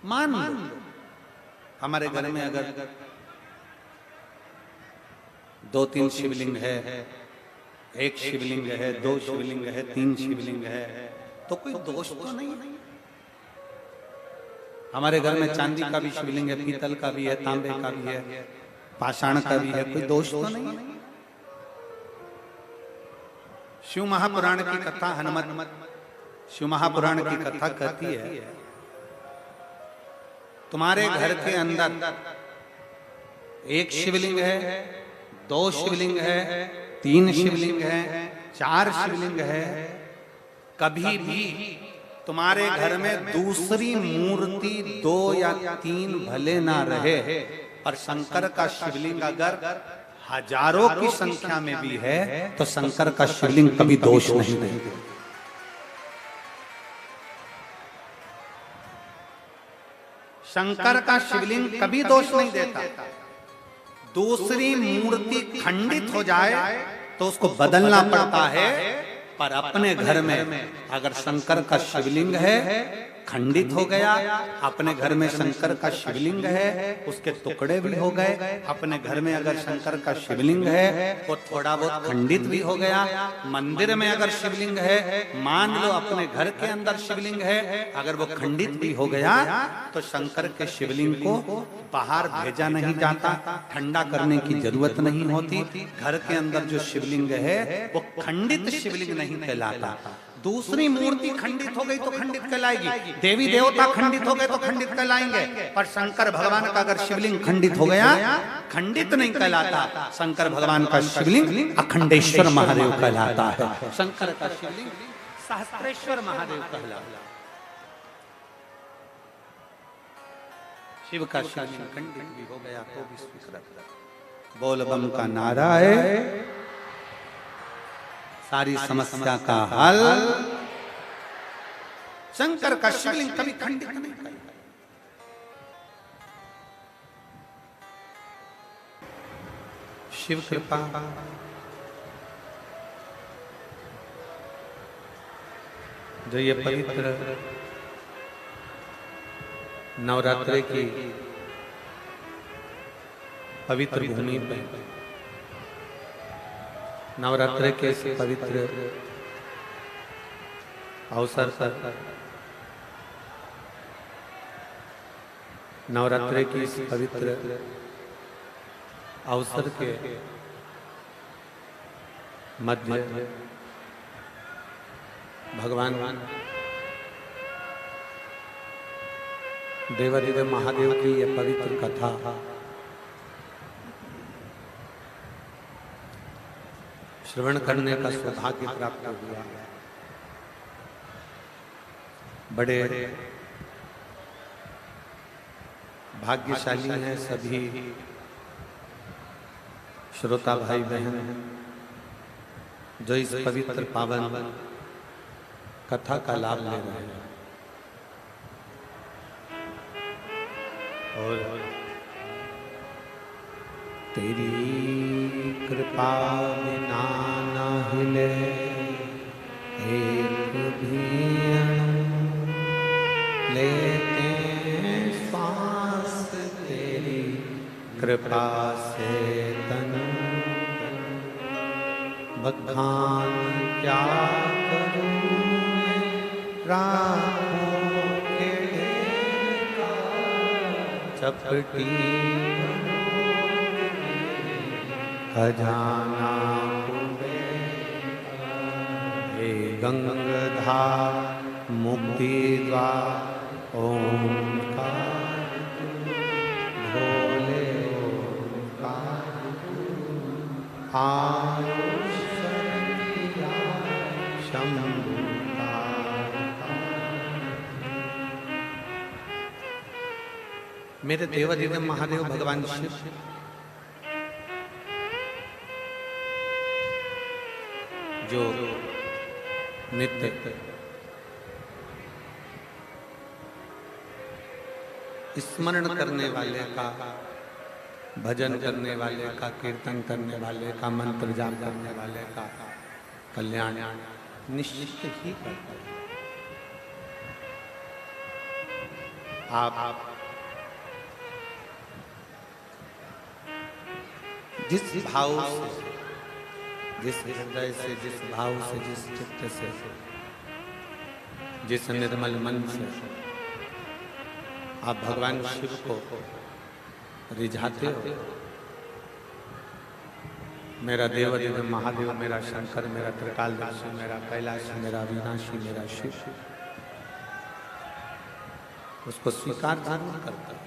मान लो हमारे घर में अगर 2-3 शिवलिंग है, एक शिवलिंग है, 2 शिवलिंग है, 3 शिवलिंग है, तो कोई दोष तो नहीं। हमारे घर में चांदी का भी शिवलिंग है, पीतल का भी है, तांबे का भी है, पाषाण का भी है, कोई दोष तो नहीं। शिव महापुराण की कथा, हनुमत शिव महापुराण की कथा कहती है, तुम्हारे घर के अंदर 1 शिवलिंग है, 2 शिवलिंग है, 3 शिवलिंग है, 4 शिवलिंग है, कभी भी तुम्हारे घर में दूसरी मूर्ति 2 या 3 भले ना रहे, पर शंकर का शिवलिंग अगर हजारों की संख्या में भी है तो शंकर का शिवलिंग कभी दोष नहीं देंगे। शंकर का शिवलिंग कभी दोष नहीं देता। दूसरी मूर्ति खंडित हो जाए तो उसको बदलना पड़ता है, पर अपने घर में अगर शंकर का शिवलिंग है, खंडित हो गया, अपने घर में शंकर का शिवलिंग है, उसके टुकड़े भी हो गए, अपने घर में अगर शंकर का शिवलिंग है वो थोड़ा बहुत खंडित भी हो गया, मंदिर में अगर शिवलिंग है, मान लो अपने घर के अंदर शिवलिंग है, अगर वो खंडित भी हो गया तो शंकर के शिवलिंग को बाहर भेजा नहीं जाता, ठंडा करने की जरूरत नहीं होती। घर के अंदर जो शिवलिंग है वो खंडित शिवलिंग नहीं कहलाता। दूसरी मूर्ति खंडित हो गई तो खंडित कहलाएगी, देवी देवता खंडित हो गए तो खंडित कहलाएंगे, पर शंकर भगवान का अगर शिवलिंग खंडित हो गया, खंडित नहीं कहलाता। शंकर भगवान का शिवलिंग अखंडेश्वर महादेव कहलाता है। शंकर का शिवलिंग सहस्त्रेश्वर महादेव कहलाता। शिव का शिवलिंग खंडित भी हो गया तो भी स्वीकृत। बोल बम का नारा है, सारी समस्या का हल। शंकर का शिवलिंग कभी खंडित नहीं करेगा। शिव कृपा जो ये पवित्र नवरात्रि की पवित्र भूमि पर, नवरात्रि के इस पवित्र अवसर पर, नवरात्रि की इस पवित्र अवसर के मध्य भगवान देवादिदेव महादेव की यह पवित्र कथा श्रवण करने का सौभाग्य प्राप्त हुआ। बड़े भाग्यशाली हैं सभी श्रोता भाई बहन जो इस पवित्र पावन कथा का लाभ ले रहे हैं। और तेरी कृपा बिना न हिले एक भी अणु, लेते श्वास तेरी कृपा से तनु, बखान क्या करूं राहों के चपटी खजाना हे गंगाधार मुक्ति द्वार ओंकार भोले ओंकार आयुष शंभु। मेरे देवादिदेव महादेव भगवान शिव जो नित्य स्मरण करने वाले का, भजन करने वाले का, कीर्तन करने वाले का, मंत्र जाप करने वाले का कल्याण निश्चित ही करता है। आप जिस भाव से, जिस हृदय से, जिस भाव से, जिस चित्त से, जिस निर्मल मन से आप भगवान शिव को रिझाते हो, मेरा देव महादेव, मेरा शंकर, मेरा त्रिकालदर्शी, मेरा कैलाश, मेरा अविनाशी, मेरा शिव, उसको स्वीकार जरूर करता है।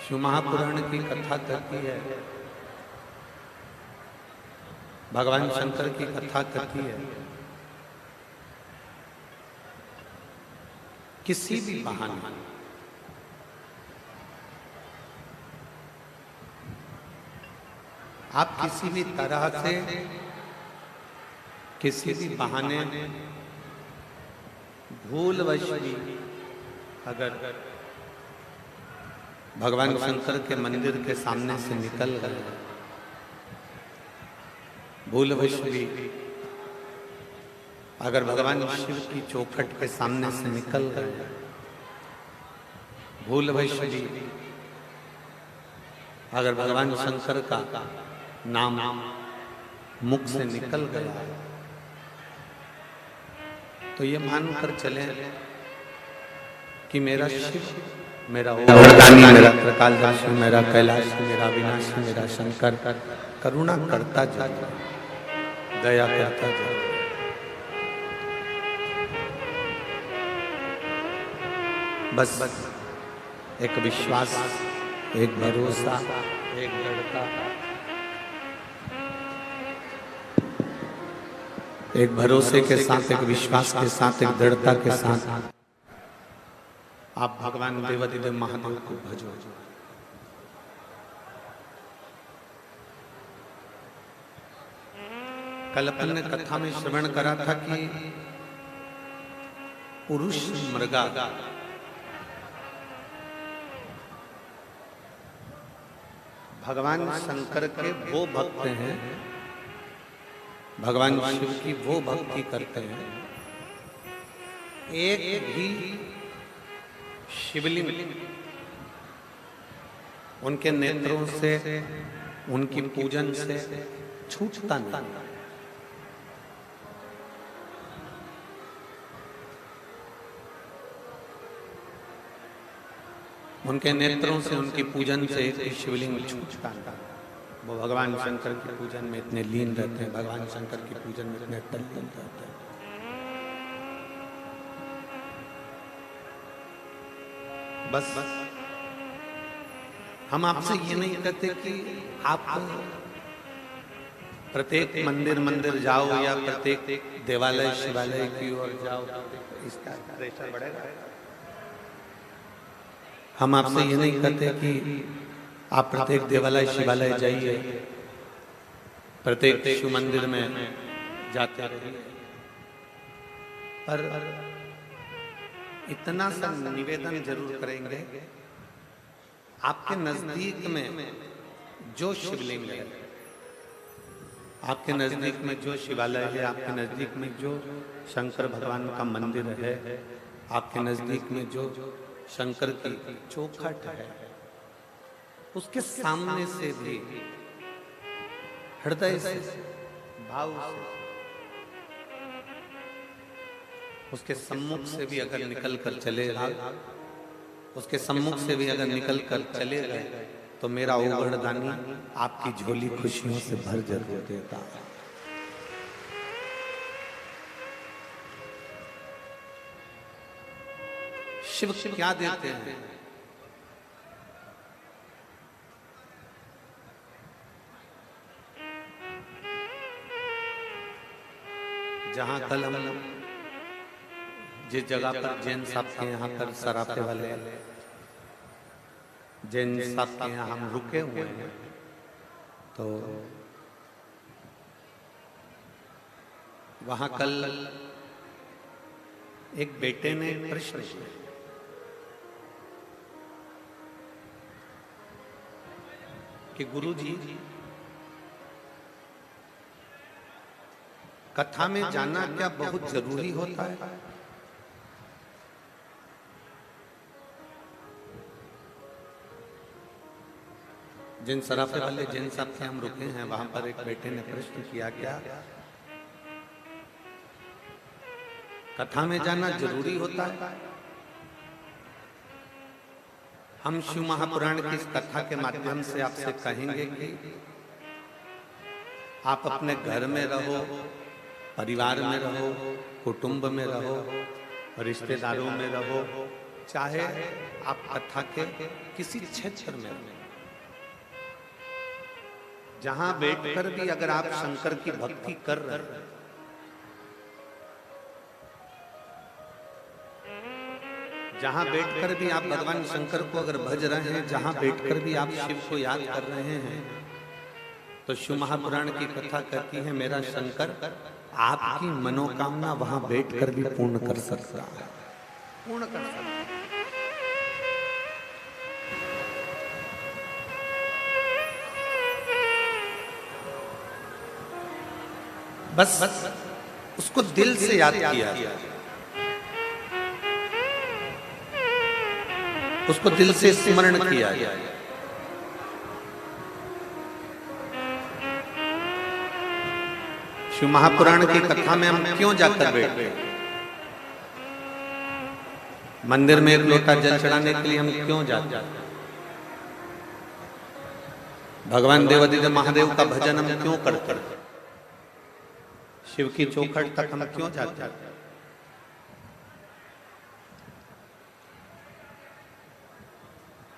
शिव महापुराण की कथा कहती है, भगवान शंकर की कथा कहती है, किसी भी बहाने आप किसी भी तरह से, किसी भी बहाने भूलवश भी अगर भगवान शंकर के मंदिर के सामने से निकल गए, भूलवश भी अगर भगवान शिव की चौखट के सामने से निकल गए, भूलवश भी अगर भगवान शंकर का नाम मुख से निकल गया, तो ये मानकर चले कि मेरा शिव, मेरा ओवरदानी, मेरा त्रिकालदर्शी, मेरा कैलाश, मेरा अविनाशी, मेरा शंकर करुणा करता जाता, दया करता जाता। बस एक विश्वास, एक भरोसा, एक दृढ़ता, एक भरोसे के साथ, एक विश्वास के साथ, एक दृढ़ता के साथ आप भगवान देवाधिदेव महादेव को भजो। कल अपन ने कथा में श्रवण करा था कि पुरुष मृगा भगवान शंकर के वो भक्त हैं, भगवान शिव की वो भक्ति करते हैं, एक भी शिवलिंग उनके नेत्रों से, उनकी पूजन से छूटता नहीं। उनके नेत्रों से, उनकी पूजन से एक शिवलिंग छूटता नहीं। वो भगवान शंकर की पूजन में इतने लीन रहते हैं, भगवान शंकर की पूजन में इतने तल्लीन रहते हैं। बस हम आपसे ये नहीं कहते कि आप प्रत्येक मंदिर जाओ या प्रत्येक देवालय शिवालय की ओर जाओ, इसका प्रेशर बढ़ेगा। हम आपसे ये नहीं कहते कि आप प्रत्येक देवालय शिवालय जाइए, प्रत्येक शिव मंदिर में जाते रहिए, पर इतना सा निवेदन जरूर करेंगे, आपके नजदीक में जो शिवलिंग है, आपके नजदीक में जो शिवालय है, आपके नजदीक में जो शंकर भगवान का मंदिर है, आपके नजदीक में जो शंकर की चौखट है, उसके सामने से भी हृदय से, भाव से, उसके सम्मुख से भी अगर निकल कर चले गए, उसके सम्मुख से भी अगर निकल कर चले गए, तो मेरा ओवरदानी आपकी झोली खुशियों से भर जरूर देता है। शिव क्या देते हैं? जहां कल हम जिस जगह पर जैन साहब के यहाँ पर सराफे वाले जैन साहब के यहाँ हम रुके हुए हैं, तो वहां कल एक बेटे ने प्रश्न किया कि गुरुजी, कथा में जाना क्या बहुत जरूरी होता है? जिन सराफे वाले जिन साहब से हम रुके हैं वहां पर एक बेटे ने प्रश्न किया, क्या कथा में जाना जरूरी होता है? हम शिव महापुराण की इस कथा के माध्यम से आपसे कहेंगे कि आप अपने घर में रहो, परिवार में रहो, कुटुंब में रहो, रिश्तेदारों में रहो, चाहे आप कथा के किसी क्षेत्र में रहो, जहां बैठकर भी अगर आप शंकर की भक्ति कर रहे हैं, जहां बैठकर भी आप भगवान शंकर को अगर भज रहे हैं, जहां बैठकर भी आप शिव को याद कर रहे हैं, तो शिव महापुराण की कथा कहती है मेरा शंकर आपकी मनोकामना वहां बैठकर भी पूर्ण कर सकता है, पूर्ण कर सकता है। बस उसको दिल से याद किया, उसको दिल से स्मरण किया। शिव महापुराण की कथा में हम क्यों जाकर बैठते हैं? मंदिर में एक लोटा जल चढ़ाने के लिए हम क्यों जाते हैं? भगवान देवादिदेव महादेव का भजन हम क्यों करते हैं? शिव की चौखट तक हम क्यों जाते हैं?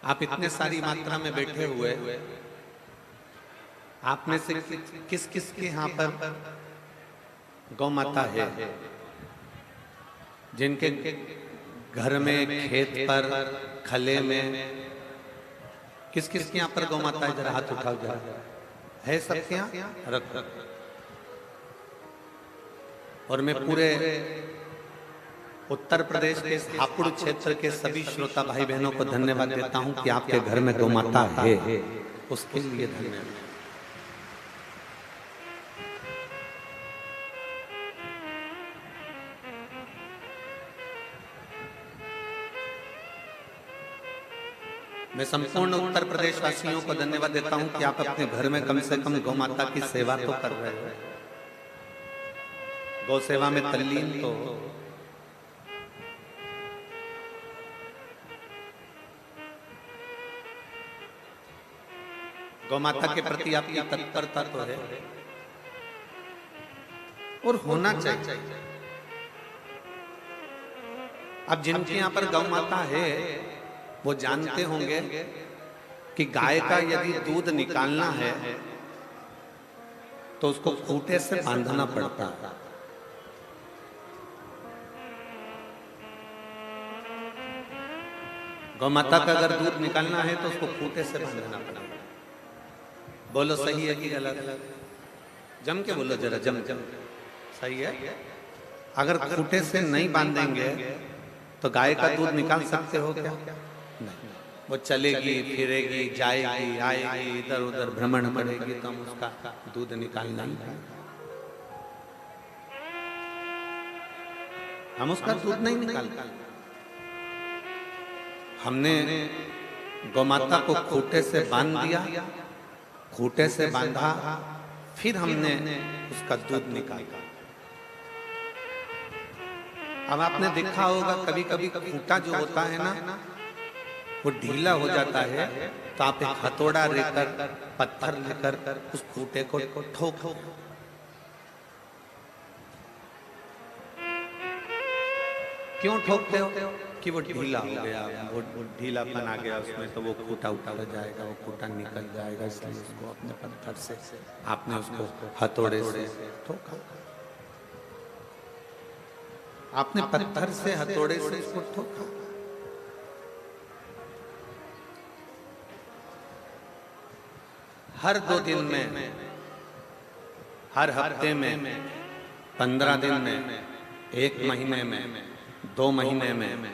आप इतने सारी मात्रा में बैठे हुए, आप में से किस किस के यहाँ पर गौ माता है? जिनके घर में, खेत पर, खले में, किस किस के यहाँ पर गौ माता है? जरा हाथ उठाओ, जरा है सबके यहाँ? रख। और मैं पूरे उत्तर प्रदेश के हापुड़ क्षेत्र के सभी श्रोता भाई बहनों को धन्यवाद देता हूं कि आपके घर में गौ माता है, उसके लिए धन्यवाद। मैं संपूर्ण उत्तर प्रदेश वासियों को धन्यवाद देता हूं कि आप अपने घर में कम से कम गौ माता की सेवा तो कर रहे हो, गौ सेवा में तल्लीन तो। गौ माता के प्रति आपकी तत्परता तो है और होना चाहिए। अब जिनके यहाँ पर गौ माता है वो जानते होंगे कि गाय का यदि दूध निकालना है तो उसको खूंटे से बांधना पड़ता है। गौ माता का अगर दूध निकालना है तो उसको खूंटे से बांधना पड़ेगा। बोलो सही है कि गलत? जम के बोलो जरा, जम जम। सही है? अगर खूंटे से नहीं बांधेंगे तो गाय का दूध निकाल सकते हो क्या? नहीं। वो चलेगी, फिरेगी, जाएगी, आएगी, इधर उधर भ्रमण करेगी तो हम उसका दूध निकालना ही है। हम उसका दूध नहीं निकालते। हमने गौ माता को खूंटे से बांध दिया, खूंटे से बांधा, फिर हमने उसका दूध निकाला। अब आपने देखा होगा कभी कभी खूंटा जो होता है ना वो ढीला हो जाता है, तो आप एक हथौड़ा लेकर, पत्थर लेकर उस खूंटे को ठोको। क्यों ठोकते हो? कि वो ढीला हो गया, वो ढीलापन आ गया उसमें, तो वो खूंटा उठा जाएगा, वो खूंटा निकल जाएगा, इसलिए उसको अपने पत्थर से आपने उसको हथौड़े से ठोका। आपने पत्थर से, हथौड़े से उसको ठोका। हर 2 दिन में, हर हफ्ते में, 15 दिन में, 1 महीने में, 2 महीने में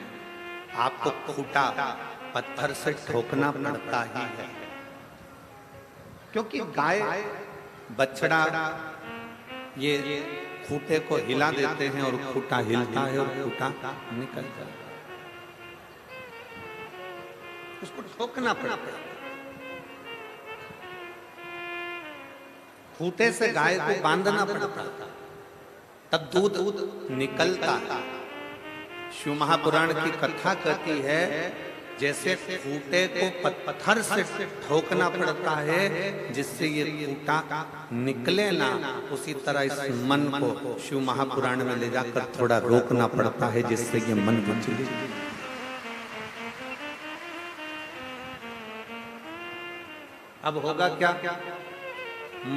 आपको खूंटा पत्थर से ठोकना पड़ता ही है। क्योंकि गाय, बछड़ा ये खूंटे को हिला देते हैं और खूंटा हिलता है और खूंटा निकल जाता है। उसको ठोकना पड़ता है। खूंटे से गाय को बांधना पड़ता है, तब दूध निकलता है। शिव महापुराण की कथा कहती है जैसे खूंटे को पत्थर से ठोकना पड़ता है जिससे ये खूंटा निकले ना, उसी तरह इस मन को शिव महापुराण में ले जाकर थोड़ा रोकना पड़ता है जिससे ये मन विचलित। अब होगा क्या?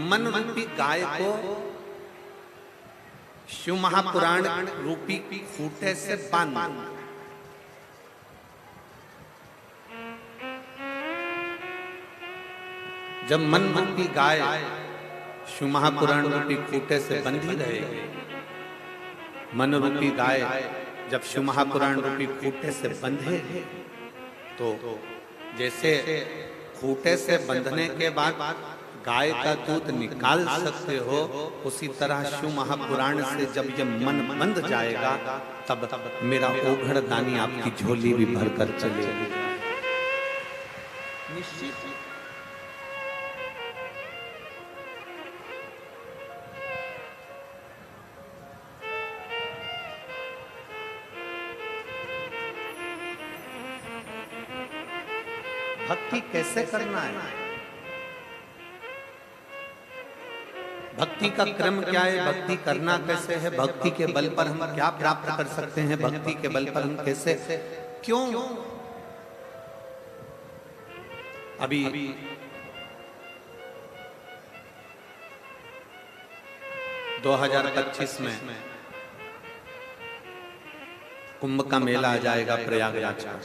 मन रूपी गाय को शिव महापुराण रूपी खूंटे से बांध। जब मन रूपी गाय शिव महापुराण रूपी खूंटे से बंधी रहेगी, मन रूपी गाय जब शिव महापुराण रूपी खूंटे से बंधेगी तो जैसे खूंटे से बंधने के बाद गाय का दूध निकाल सकते हो, उसी तरह शिव महापुराण से जब ये मन बंध जाएगा तब मेरा ओघड़ दानी आपकी झोली भी भरकर चलेगी। निश्चित भक्ति कैसे करना है? भक्ति का क्रम क्या है? भक्ति करना कैसे है? भक्ति के बल पर हम क्या प्राप्त कर सकते हैं? भक्ति के बल पर हम कैसे, क्यों? अभी 2025 में कुंभ का मेला आ जाएगा प्रयागराज का।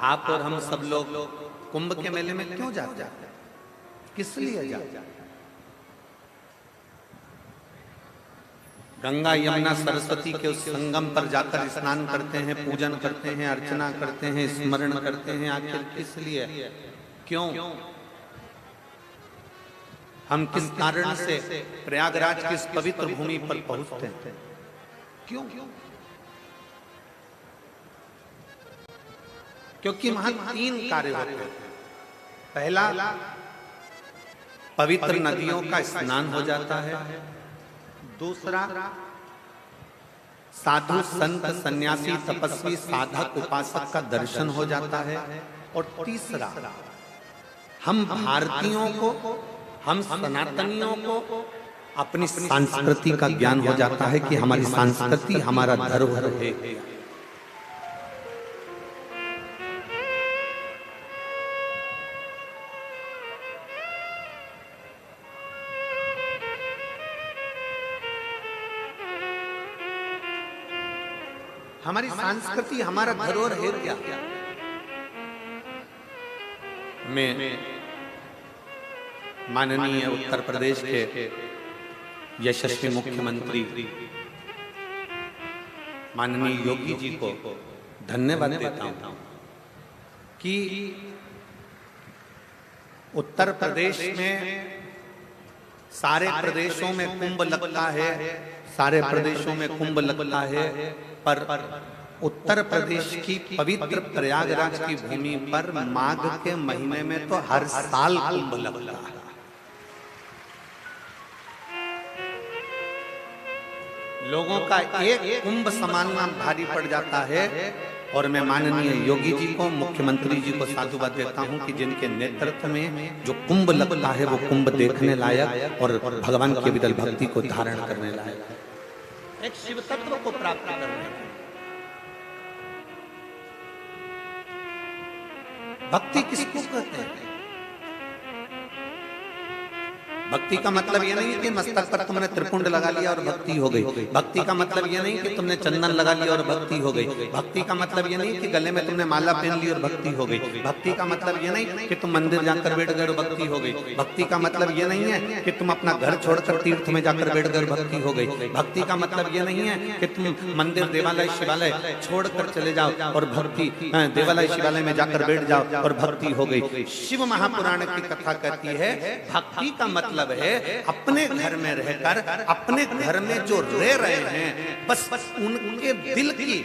आप और हम सब लोग कुंभ के मेले में क्यों जाते हैं? किस लिए जाते हैं? गंगा यमुना सरस्वती के उस संगम पर जाकर स्नान करते हैं, पूजन करते हैं, अर्चना करते हैं, स्मरण करते हैं। आखिर किस लिए, क्यों? हम किस कारण से प्रयागराज की इस पवित्र भूमि पर पहुंचते हैं? क्यों? क्योंकि वहां 3 कार्य होते हैं। पहला, पवित्र नदियों का स्नान हो जाता है। दूसरा, साधु संत सन्यासी तपस्वी साधक उपासक का दर्शन हो जाता है। और तीसरा, हम भारतीयों को, हम सनातनियों को अपनी संस्कृति का ज्ञान हो जाता है कि हमारी संस्कृति हमारा धरोहर है। हमारी संस्कृति हमारा धरोहर है क्या? मैं माननीय उत्तर प्रदेश के यशस्वी मुख्यमंत्री माननीय योगी जी को धन्यवाद देता हूं कि उत्तर प्रदेश में सारे प्रदेशों में कुंभ लगता है, सारे प्रदेशों में कुंभ लगता है, पर उत्तर प्रदेश की पवित्र प्रयागराज की भूमि पर माघ के महीने में तो हर साल कुंभ लगता है। लोगों का एक कुंभ समानना भारी पड़ जाता है। और मैं माननीय योगी जी को, मुख्यमंत्री जी को साधुवाद देता हूं कि जिनके नेतृत्व में जो कुंभ लगता है वो कुंभ देखने लायक और भगवान की विदल भक्ति को धारण करने लायक, एक शिव तत्व को प्राप्त करने। भक्ति किसको कहते हैं? भक्ति का मतलब ये नहीं कि मस्तक पर तुमने त्रिपुंड लगा लिया और भक्ति हो गई। भक्ति का मतलब ये नहीं कि तुमने चंदन लगा लिया और भक्ति हो गई। भक्ति का मतलब ये नहीं कि गले में तुमने माला पहन ली और भक्ति हो गई। भक्ति का मतलब ये नहीं कि तुम मंदिर जाकर बैठ गए और भक्ति हो गई। भक्ति का मतलब ये नहीं है कि तुम अपना घर छोड़कर तीर्थ में जाकर बैठ गए और भक्ति हो गई। भक्ति का मतलब ये नहीं है कि तुम मंदिर, देवालय, शिवालय छोड़कर चले जाओ और भक्ति, देवालय शिवालय में जाकर बैठ जाओ और भक्ति हो गई। शिव महापुराण की कथा कहती है भक्ति का मतलब है अपने घर में रहकर, अपने घर में जो रह रहे हैं, बस उनके दिल की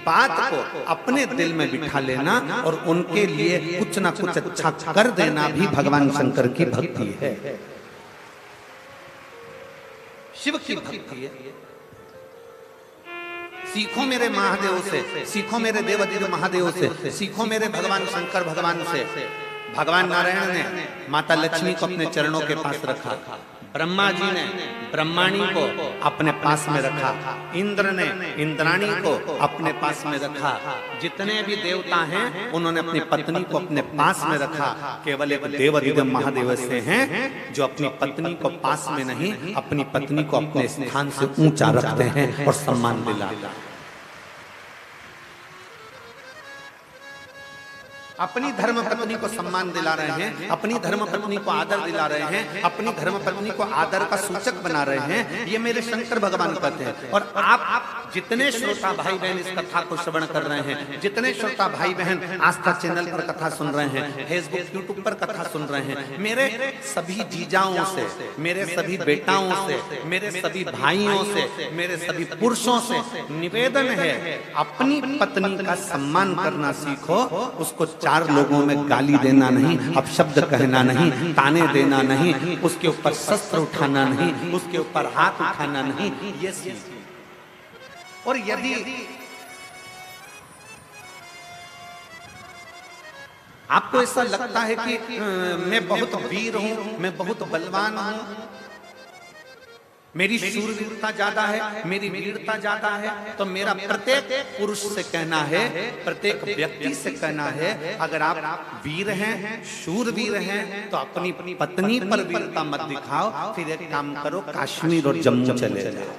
बात को अपने दिल में बिठा लेना और उनके लिए कुछ ना कुछ अच्छा कर देना भी भगवान शंकर की भक्ति है, शिव की भक्ति है। सीखो मेरे महादेव से, सीखो मेरे देवादिदेव महादेव से, सीखो मेरे भगवान शंकर भगवान से। भगवान नारायण ने माता लक्ष्मी को अपने चरणों के पास रखा, ब्रह्मा जी ने ब्रह्माणी को अपने पास में रखा, इंद्र ने इंद्राणी को अपने पास में रखा, जितने भी देवता हैं उन्होंने अपनी पत्नी को अपने पास में रखा। केवल एक देवादिदेव महादेव से हैं जो अपनी पत्नी को पास में नहीं, अपनी पत्नी को अपने स्थान से ऊंचा रखते हैं और सम्मान दिलाते हैं। अपनी धर्म पत्नी को सम्मान दिला रहे हैं, अपनी धर्म पत्नी को आदर दिला रहे हैं, अपनी धर्म पत्नी को आदर का सूचक बना रहे हैं। ये मेरे शंकर भगवान कहते हैं। और आप जितने श्रोता भाई बहन इस कथा को श्रवण कर रहे हैं, जितने श्रोता भाई बहन आस्था चैनल पर कथा सुन रहे हैं, फेसबुक यूट्यूब पर कथा सुन रहे हैं, मेरे सभी जीजाओं से, मेरे सभी बेटाओं से, मेरे सभी भाइयों से, मेरे सभी पुरुषों से निवेदन है, अपनी पत्नी का सम्मान करना सीखो। उसको चार लोगों में गाली देना नहीं, अपशब्द कहना नहीं, ताने देना नहीं, उसके ऊपर शस्त्र उठाना नहीं, उसके ऊपर हाथ उठाना नहीं, ये सीख। और यदि आपको ऐसा लगता है कि मैं बहुत वीर हूं, मैं बहुत बलवान हूं, मेरी शूरवीरता ज्यादा है, मेरी वीरता ज्यादा है, तो मेरा प्रत्येक पुरुष से कहना है, प्रत्येक व्यक्ति से कहना है, अगर आप वीर हैं, शूरवीर हैं, तो अपनी पत्नी पर वीरता मत दिखाओ। फिर एक काम करो, कश्मीर और जम्मू चले जाओ।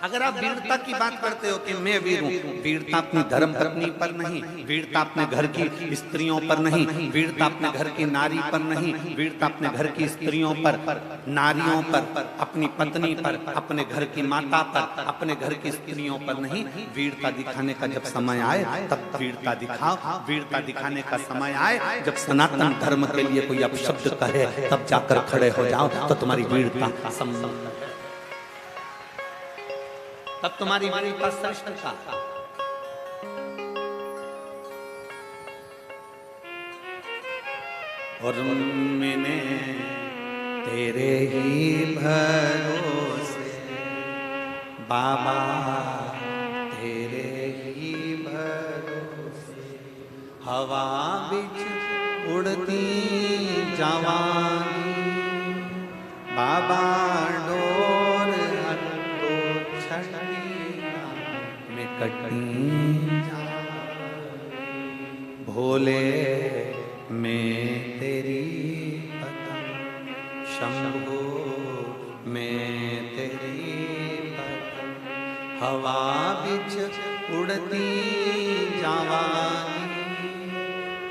अगर आप वीरता की बात करते हो कि मैं वीर हूं, वीरता अपनी धर्म पत्नी पर नहीं, वीरता अपने घर की स्त्रियों पर नहीं, वीरता अपने घर की नारी पर नहीं, वीरता अपने घर की स्त्रियों पर, नारियों पर, अपनी पत्नी पर, अपने घर की माता पर, अपने घर की स्त्रियों पर नहीं। वीरता दिखाने का जब समय आए तब वीरता दिखाओ। वीरता दिखाने का समय आए जब सनातन धर्म के लिए कोई अपशब्द कहे तब जाकर खड़े हो जाओ, तो तुम्हारी वीरता संभव, तब तुम्हारी वीरता श्रेष्ठ था। और मैंने तेरे ही भरोसे बाबा, तेरे ही भरोसे हवा बिच उड़ती जवानी बाबा, डोर में कटी भोले में तेरी पतंग, शंभो में तेरी पतंग, हवा बिच उड़ती जवानी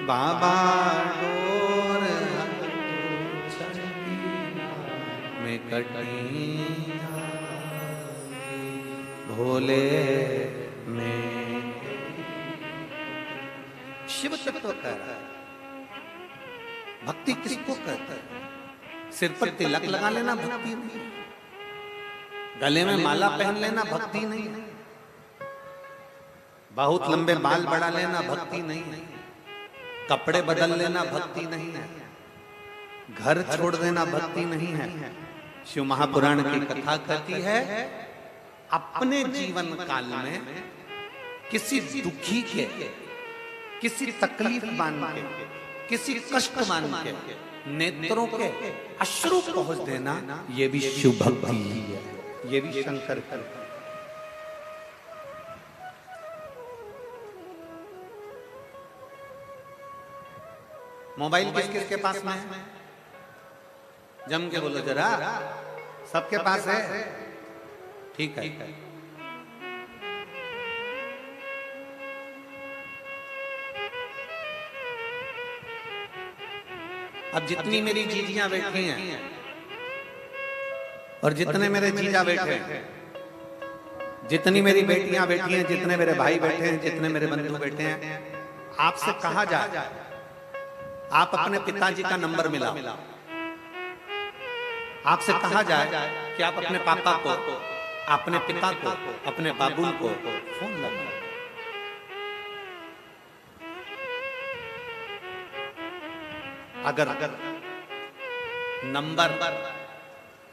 बाबा, डोर में कटी भोले में। शिव तत्व कह रहा है, भक्ति किसको कहता है? सिर पर तिलक लगा लेना भक्ति नहीं, गले में माला पहन लेना भक्ति नहीं, बहुत लंबे बाल बढ़ा लेना भक्ति नहीं, कपड़े बदल लेना भक्ति नहीं है, घर छोड़ देना भक्ति नहीं है। शिव महापुराण की कथा कहती है, अपने जीवन काल में किसी दुखी के, किसी तकलीफ मान के, किसी कष्ट मान के नेत्रों के अश्रु पहुंच देना, ये भी शिव भक्ति है, ये भी शंकर की। मोबाइल किस किस के पास में है? जम के बोलो जरा। सबके पास है? ठीक है। अब जितनी मेरी जीजियां बैठी हैं और जितने मेरे जीजा बैठे हैं, जितनी मेरी बेटियां बैठी हैं, जितने मेरे भाई बैठे हैं, जितने मेरे बंधु बैठे हैं, आपसे कहा जाए आप अपने पिताजी का नंबर मिला, आपसे कहा जाए कि आप अपने पापा को, अपने पिता को, अपने बाबू को फोन लगाओ। अगर नंबर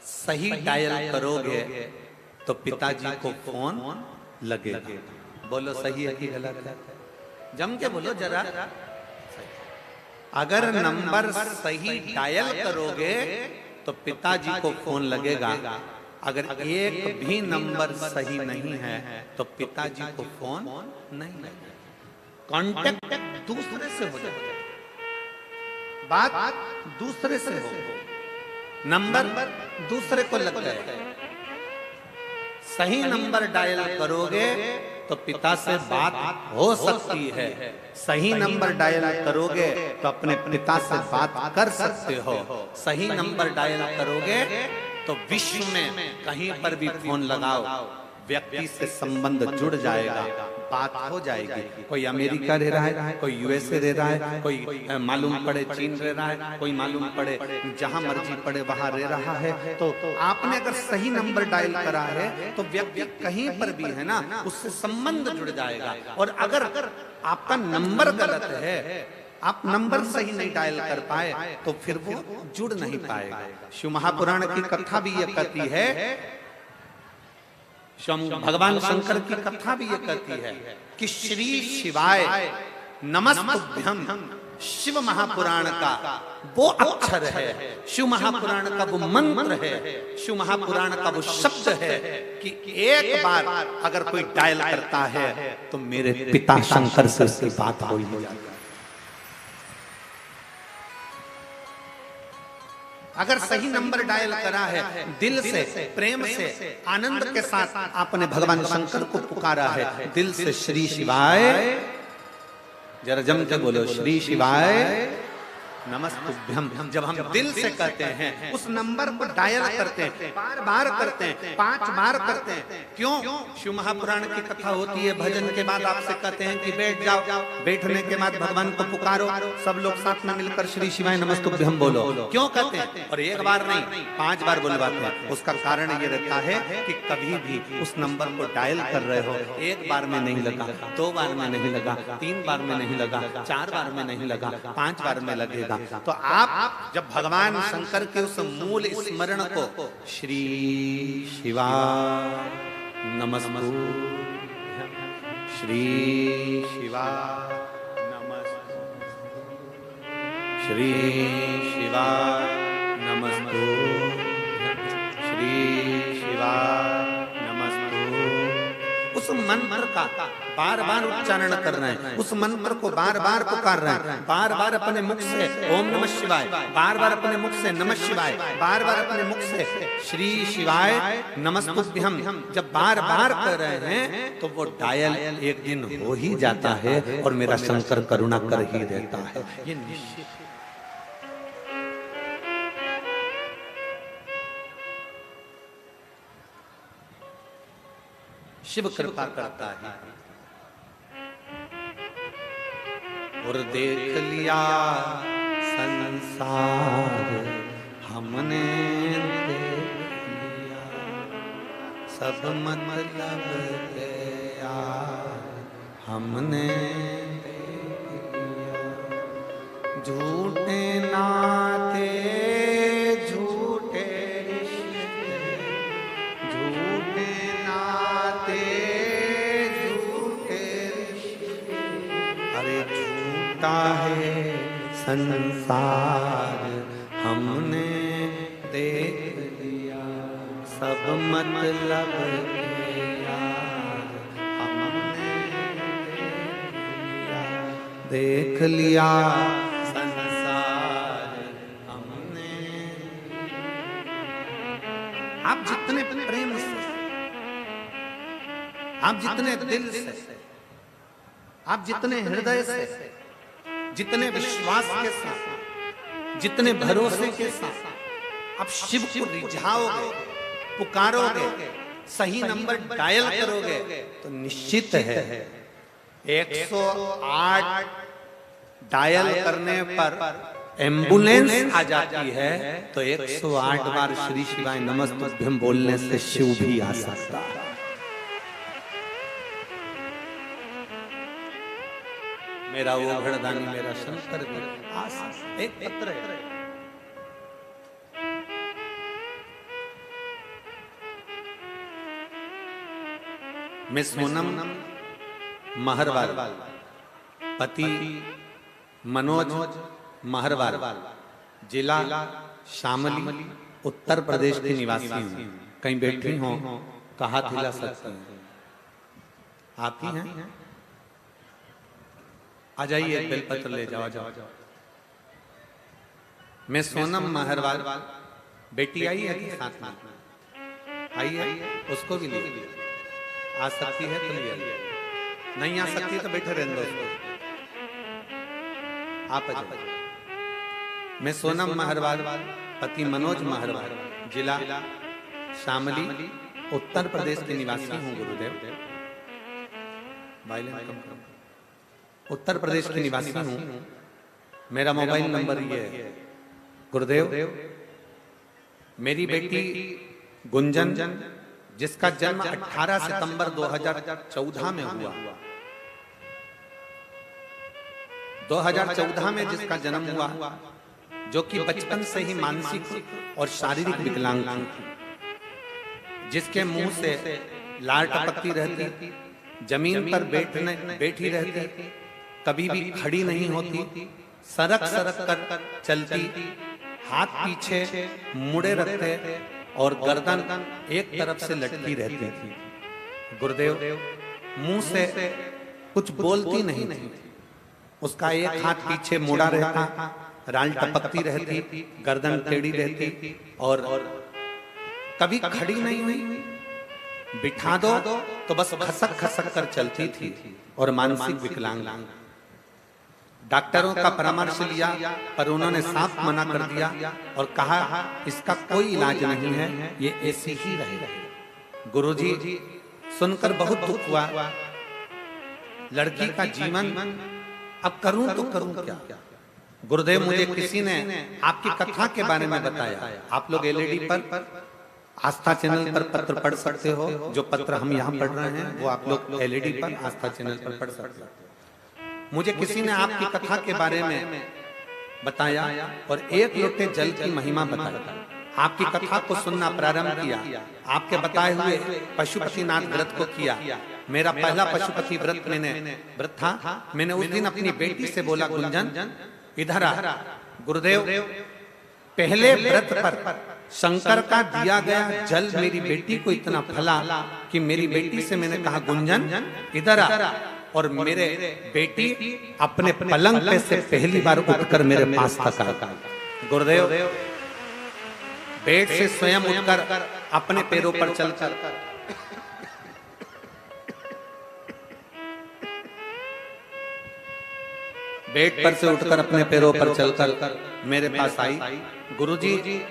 सही डायल करोगे तो पिताजी को फोन लगेगा। बोलो सही है कि गलत है? जम के बोलो जरा। अगर नंबर सही डायल करोगे तो पिताजी को फोन लगेगा। अगर एक भी नंबर सही नहीं है तो पिताजी को फोन नहीं लगेगा। कांटेक्ट दूसरे से हो जाए, बात दूसरे से हो, नंबर दूसरे को लग गए। सही नंबर डायल करोगे तो पिता से बात हो सकती है। सही नंबर डायल करोगे तो अपने पिता से बात कर सकते हो। सही नंबर डायल करोगे तो विश्व में कहीं पर भी फोन लगाओ, व्यक्ति से संबंध जुड़ जाएगा, बात हो जाएगी। कोई अमेरिका रह रहा है, कोई यूएसए रह रहा है, कोई मालूम पड़े चीन रह रहा है, कोई मालूम पड़े जहां मर्जी पड़े वहां रह रहा है। तो आपने अगर सही नंबर डायल करा है तो व्यक्ति कहीं पर भी है ना, उससे संबंध जुड़ जाएगा। और अगर आपका नंबर गलत है, आप नंबर सही नहीं डायल कर पाए तो फिर वो जुड़ नहीं पाएगा। शिव महापुराण की कथा भी ये कहती है, भगवान शंकर की कथा भी ये कहती है कि श्री शिवाय नमस्तुभ्यम शिव महापुराण का वो अक्षर है, शिव महापुराण का वो मंत्र है, शिव महापुराण का वो शब्द है कि एक बार अगर कोई डायल करता है तो मेरे पिता शंकर से उसकी बात हो ही जाएगी। अगर सही नंबर डायल करा है, दिल से, प्रेम से, आनंद के साथ आपने भगवान शंकर को पुकारा है, दिल से श्री शिवाय, जरा जम के बोलो श्री शिवाय नमस्तुभ्यम। जब हम दिल से कहते हैं, उस नंबर को डायल करते हैं, बार बार करते हैं, 5 बार करते हैं। क्यों? शिव महापुराण की कथा होती है, भजन के बाद आपसे कहते हैं कि बैठ जाओ, बैठने के बाद भगवान को पुकारो, सब लोग साथ में मिलकर श्री शिवाय नमस्तुभ्यम बोलो। क्यों कहते हैं? और एक बार नहीं, 5 बार बुलवाते हैं। उसका कारण ये रहता है कि कभी भी उस नंबर को डायल कर रहे हो, 1 बार में नहीं लगा, 2 बार में नहीं लगा, 3 बार में नहीं लगा, 4 बार में नहीं लगा, 5 बार में लगेगा। तो आप जब भगवान शंकर के उस मूल स्मरण को श्री शिवाय नमस्तुभ्यम, श्री शिवाय नमस्तुभ्यम, श्री शिवाय नमस्तुभ्यम, श्री शिवाय नमस्तुभ्यम, उस मंत्र का बार बार उच्चारण कर रहे हैं, उस मंत्र को बार बार पुकार रहे हैं, बार बार अपने मुख से ओम नमः शिवाय, बार बार अपने मुख से नमः शिवाय, बार बार अपने मुख से श्री शिवाय नमस्तुभ्यम जब बार बार कर रहे हैं तो वो डायल एक दिन हो ही जाता है और मेरा शंकर करुणा कर ही देता है। ये निश्चित शिव कृपा करता है। और देख लिया संसार हमने, देख लिया सब मतलब गया हमने, देख लिया झूठे नाते झूठे रिश्ते, झूठे नाते झूठे रिश्ते, अरे झूठा है संसार हमने देख लिया सब मतलब के यार हमने देख लिया संसार आप जितने प्रेम से, आप जितने दिल से, आप जितने हृदय से, जितने विश्वास के साथ, जितने भरोसे के साथ आप शिव को रिझाओगे, पुकारोगे, सही नंबर डायल करोगे, तो निश्चित है 108 डायल करने पर एम्बुलेंस आ जाती है, तो 108 बार श्री शिवाय नमस्तुभ्यं बोलने से शिव भी आ सकता है। मेरा वो घड़दानी मेरा शंकर भी आ सकता है। एक पत्र है, मिस सोनम महरवाल, पति मनोज महरवाल, जिला शामली, उत्तर प्रदेश की निवासी हूँ। कहीं बैठी हो तो हाथ हिला सकती हैं। आप ही हैं? आ जाइए, बेलपत्र ले जाओ, जाओ। मैं सोनम महरवाल, बेटी आई है कि साथ में? आई है, उसको भी ले आ सकती है तो ले, नहीं आ सकती तो बैठे रहने दो उसको। आप आ जाओ। मैं सोनम महरवाल, पति मनोज महरवाल, जिला शामली, उत्तर प्रदेश के निवासी हूँ। गुरुदेव, उत्तर प्रदेश के निवासी हूँ। मेरा मोबाइल नंबर ये है। गुरुदेव, मेरी बेटी गुंजन, जिसका जन्म 18 सितंबर 2014 में हुआ, 2014 में जिसका जन्म हुआ, जो कि बचपन से ही मानसिक और शारीरिक विकलांग थी, जिसके मुंह से लार टपकती रहती, जमीन पर बैठी रहती, कभी भी खड़ी नहीं होती, सरक सरक कर चलती, हाथ पीछे मुड़े रखते और गर्दन एक तरफ से लटकी रहती थी। गुरुदेव, मुंह से कुछ बोलती नहीं थी, उसका एक हाथ पीछे मुड़ा रहता, राल टपकती रहती, गर्दन टेढ़ी रहती और कभी खड़ी नहीं हुई, बिठा दो तो बस खसक खसक कर चलती थी और मानसिक विकलांग। डॉक्टरों का परामर्श लिया पर उन्होंने साफ मना कर दिया और कहा इसका कोई इलाज नहीं है, ये ऐसी ही रहेगा। गुरुजी, सुनकर बहुत दुख हुआ। लड़की का जीवन अब करूं तो करूं क्या? गुरुदेव, मुझे किसी ने आपकी कथा के बारे में बताया। आप लोग एलईडी पर आस्था चैनल पर पत्र पढ़ सकते हो। जो पत्र हम यहाँ पढ़ रहे हैं वो आप लोग एलईडी पर आस्था चैनल पर पढ़ सकते हो। मुझे किसी ने आपकी कथा के बारे में बताया और एक लोटे जल की महिमा बताई। आपकी कथा को सुनना प्रारंभ किया, आपके बताए हुए पशुपतिनाथ व्रत को किया। मेरा पहला पशुपति व्रत था। मैंने उस दिन अपनी बेटी से बोला, गुंजन इधर आ। गुरुदेव, पहले व्रत पर शंकर का दिया गया जल मेरी बेटी को इतना फला कि मेरी बेटी से मैंने कहा, गुंजन इधर आ, और मेरे बेटी अपने पलंग पे से पहली बार उठकर मेरे पास तक आ। गुरुदेव, बेड से स्वयं उठकर अपने पैरों पर चलकर बेड पर से उठकर अपने पैरों पर चलकर मेरे पास आई। गुरुजी,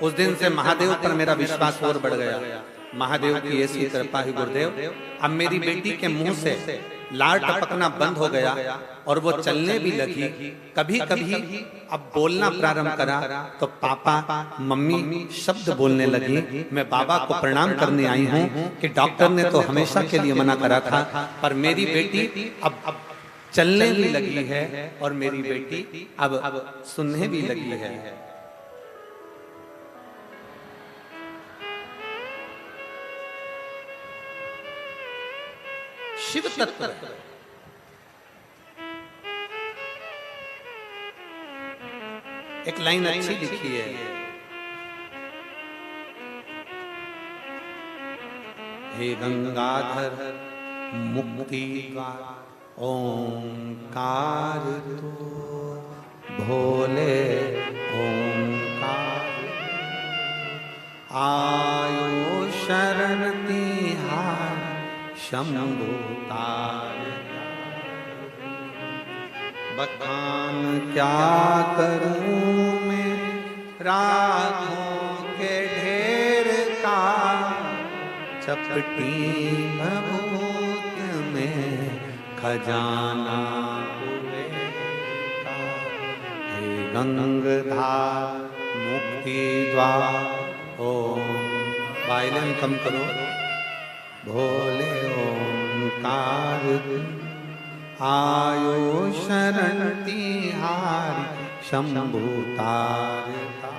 उस दिन से महादेव पर मेरा विश्वास और बढ़ गया। महादेव की ऐसी कृपा है गुरुदेव, अब मेरी बेटी के मुंह से लार टपकना बंद हो गया और वो चलने भी लगी। कभी कभी अब बोलना प्रारंभ करा तो पापा मम्मी शब्द बोलने लगी। मैं बाबा को प्रणाम करने आई हूँ कि डॉक्टर ने तो हमेशा के लिए मना करा था, पर मेरी बेटी अब चलने भी लगी है और मेरी बेटी अब सुनने भी लगी है। शिव तत्व एक लाइन अच्छी लिखी है, हे गंगाधर मुक्ति का ओंकार तो भोले ओंकार आयु शंभु तारका। बखान क्या करूं मैं रागों के ढेर का, चपटी भभूत में खजाना हुए का। हे गंगधार मुक्ति द्वार ओम, वायलिन कम करो, भोले ओंकार आयो शरण तिहारी शंभु तारका।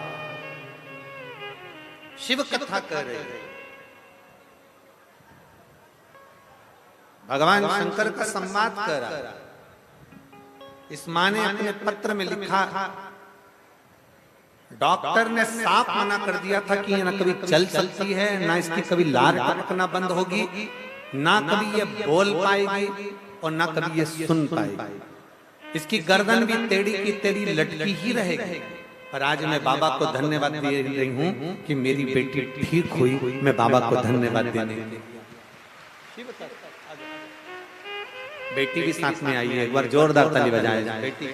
शिव कथा कर रहे हैं, भगवान शंकर का संवाद कर रहा। इस माँ ने अपने पत्र में लिखा, डॉक्टर ने साफ मना कर दिया था कि ये ना कभी चल सकती है, ना इसकी कभी लार टपकना बंद होगी, ना कभी ये बोल पाएगी और ना कभी ये सुन पाएगी। इसकी गर्दन भी टेढ़ी की टेढ़ी लटकी ही रहेगी। पर आज मैं बाबा को धन्यवाद दे रही हूँ कि मेरी बेटी ठीक हुई। मैं बाबा को धन्यवाद देने के लिए, बेटी भी साथ में आई है, एक बार जोरदार ताली बजाएं बेटी।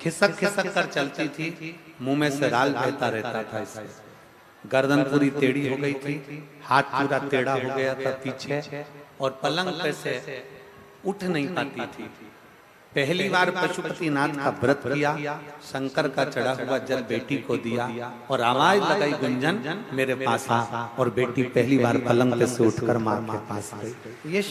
खिसक खिसक कर चलती थी, मुंह में से राल बहता रहता था। इससे गर्दन पूरी टेढ़ी हो गई थी, हाथ पूरा टेढ़ा हो गया था पीछे, और पलंग पे से उठ नहीं पाती थी। पहली बार पशुपतिनाथ का व्रत किया, शंकर का चढ़ा हुआ जल बेटी को दिया और आवाज लगाई, गुंजन मेरे पास आ। और बेटी पहली बार पलंग पे से उठकर मां के पास गई। ये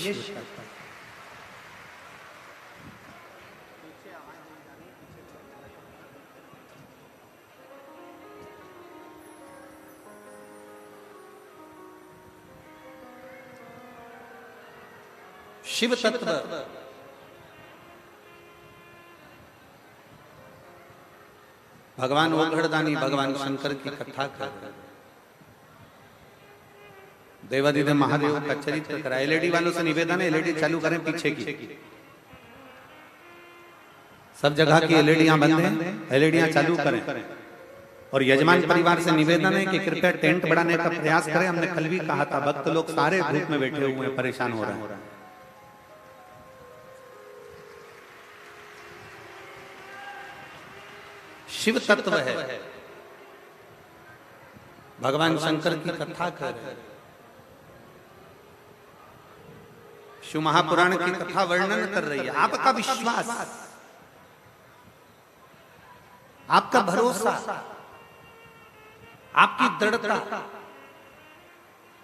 शिव तत्व भगवान ओघड़दानी भगवान शंकर की कथा कर देवादिदेव महादेव का चरित्र करा। एलईडी वालों से निवेदन है, एलईडी चालू करें पीछे की। सब जगह की एलईडियां बंद हैं, एलईडियां चालू करें। और यजमान परिवार से निवेदन है कि कृपया टेंट बढ़ाने का प्रयास करें। हमने कल भी कहा था, भक्त लोग सारे ग्रुप में बैठे हुए हैं, परेशान हो रहे हैं। शिव तत्व है, भगवान शंकर की कथा कर रहे हैं। शिव महापुराण की कथा वर्णन कर रही है। आपका विश्वास, आपका भरोसा, आपकी दृढ़ता,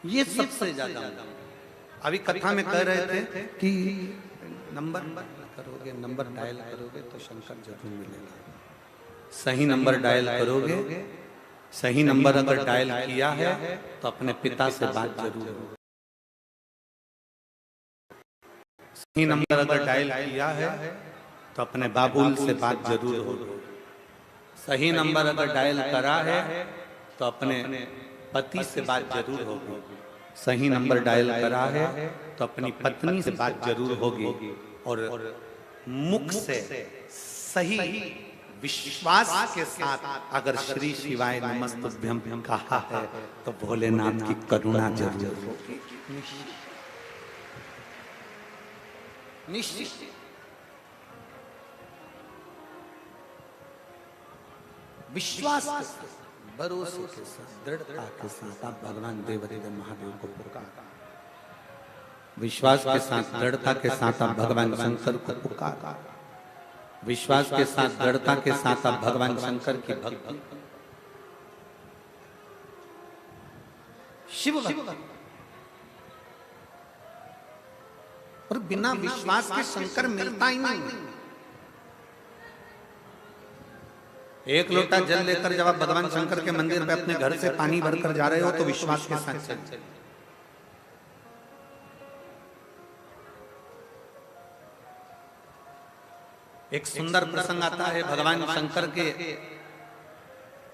ये सबसे ज्यादा। अभी कथा में कह रहे थे कि नंबर करोगे, नंबर डायल करोगे तो शंकर जरूर मिलेगा। सही नंबर डायल करोगे, सही नंबर अगर डायल किया है तो अपने पिता से बात जरूर होगी। सही नंबर अगर डायल किया है तो अपने बाबुल से बात जरूर होगी। सही नंबर अगर डायल करा है तो अपने पति से बात जरूर होगी। सही नंबर डायल करा है तो अपनी पत्नी से बात जरूर होगी। और मुख से सही विश्वास के साथ अगर श्री शिवाय नमस्तुभ्यं कहा है तो भोलेनाथ की करुणा जरूर होगी। निश्चित विश्वास के साथ, भरोसे के साथ, दृढ़ता के साथ आप भगवान देवदेव महादेव को पुकार। विश्वास के साथ, दृढ़ता के साथ आप भगवान शंकर को पुकार। विश्वास के साथ, दृढ़ता के साथ आप भगवान शंकर की भक्ति। शिव और बिना विश्वास के शंकर मिलता ही नहीं। एक लोटा जल लेकर जब आप भगवान शंकर के मंदिर पे अपने घर से पानी भरकर जा रहे हो तो विश्वास के साथ चलिए। एक सुंदर प्रसंग आता है भगवान शंकर के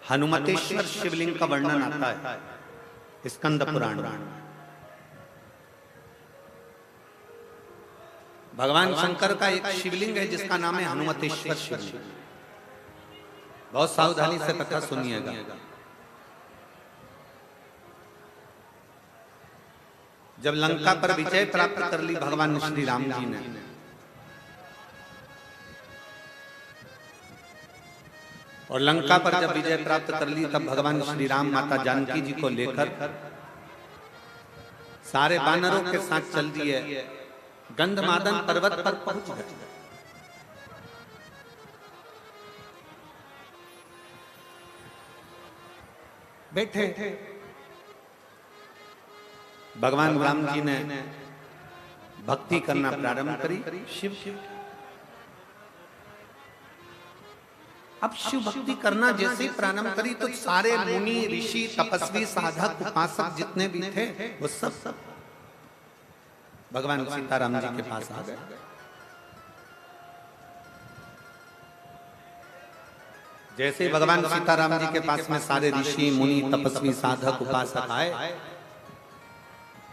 हनुमतेश्वर शिवलिंग का वर्णन आता है स्कंद पुराण। भगवान शंकर का एक शिवलिंग है जिसका नाम है हनुमतेश्वर शिवलिंग। बहुत सावधानी से कथा सुनिएगा। जब लंका पर विजय प्राप्त कर ली भगवान श्री राम जी ने, और लंका पर जब विजय प्राप्त कर ली तब भगवान श्री राम माता जानकी जी को लेकर सारे वानरों के साथ चल दिए, गंधमादन पर्वत पर पहुंच गए। बैठे भगवान राम जी ने भक्ति करना प्रारंभ करी शिव। अब शिव भक्ति करना जैसे ही प्रारंभ करी तो सारे मुनि ऋषि तपस्वी साधक उपासक जितने भी थे वो सब भगवान सीताराम जी के पास आ गए। जैसे ही भगवान सीताराम जी के पास में सारे ऋषि मुनि तपस्वी साधक उपासक आए,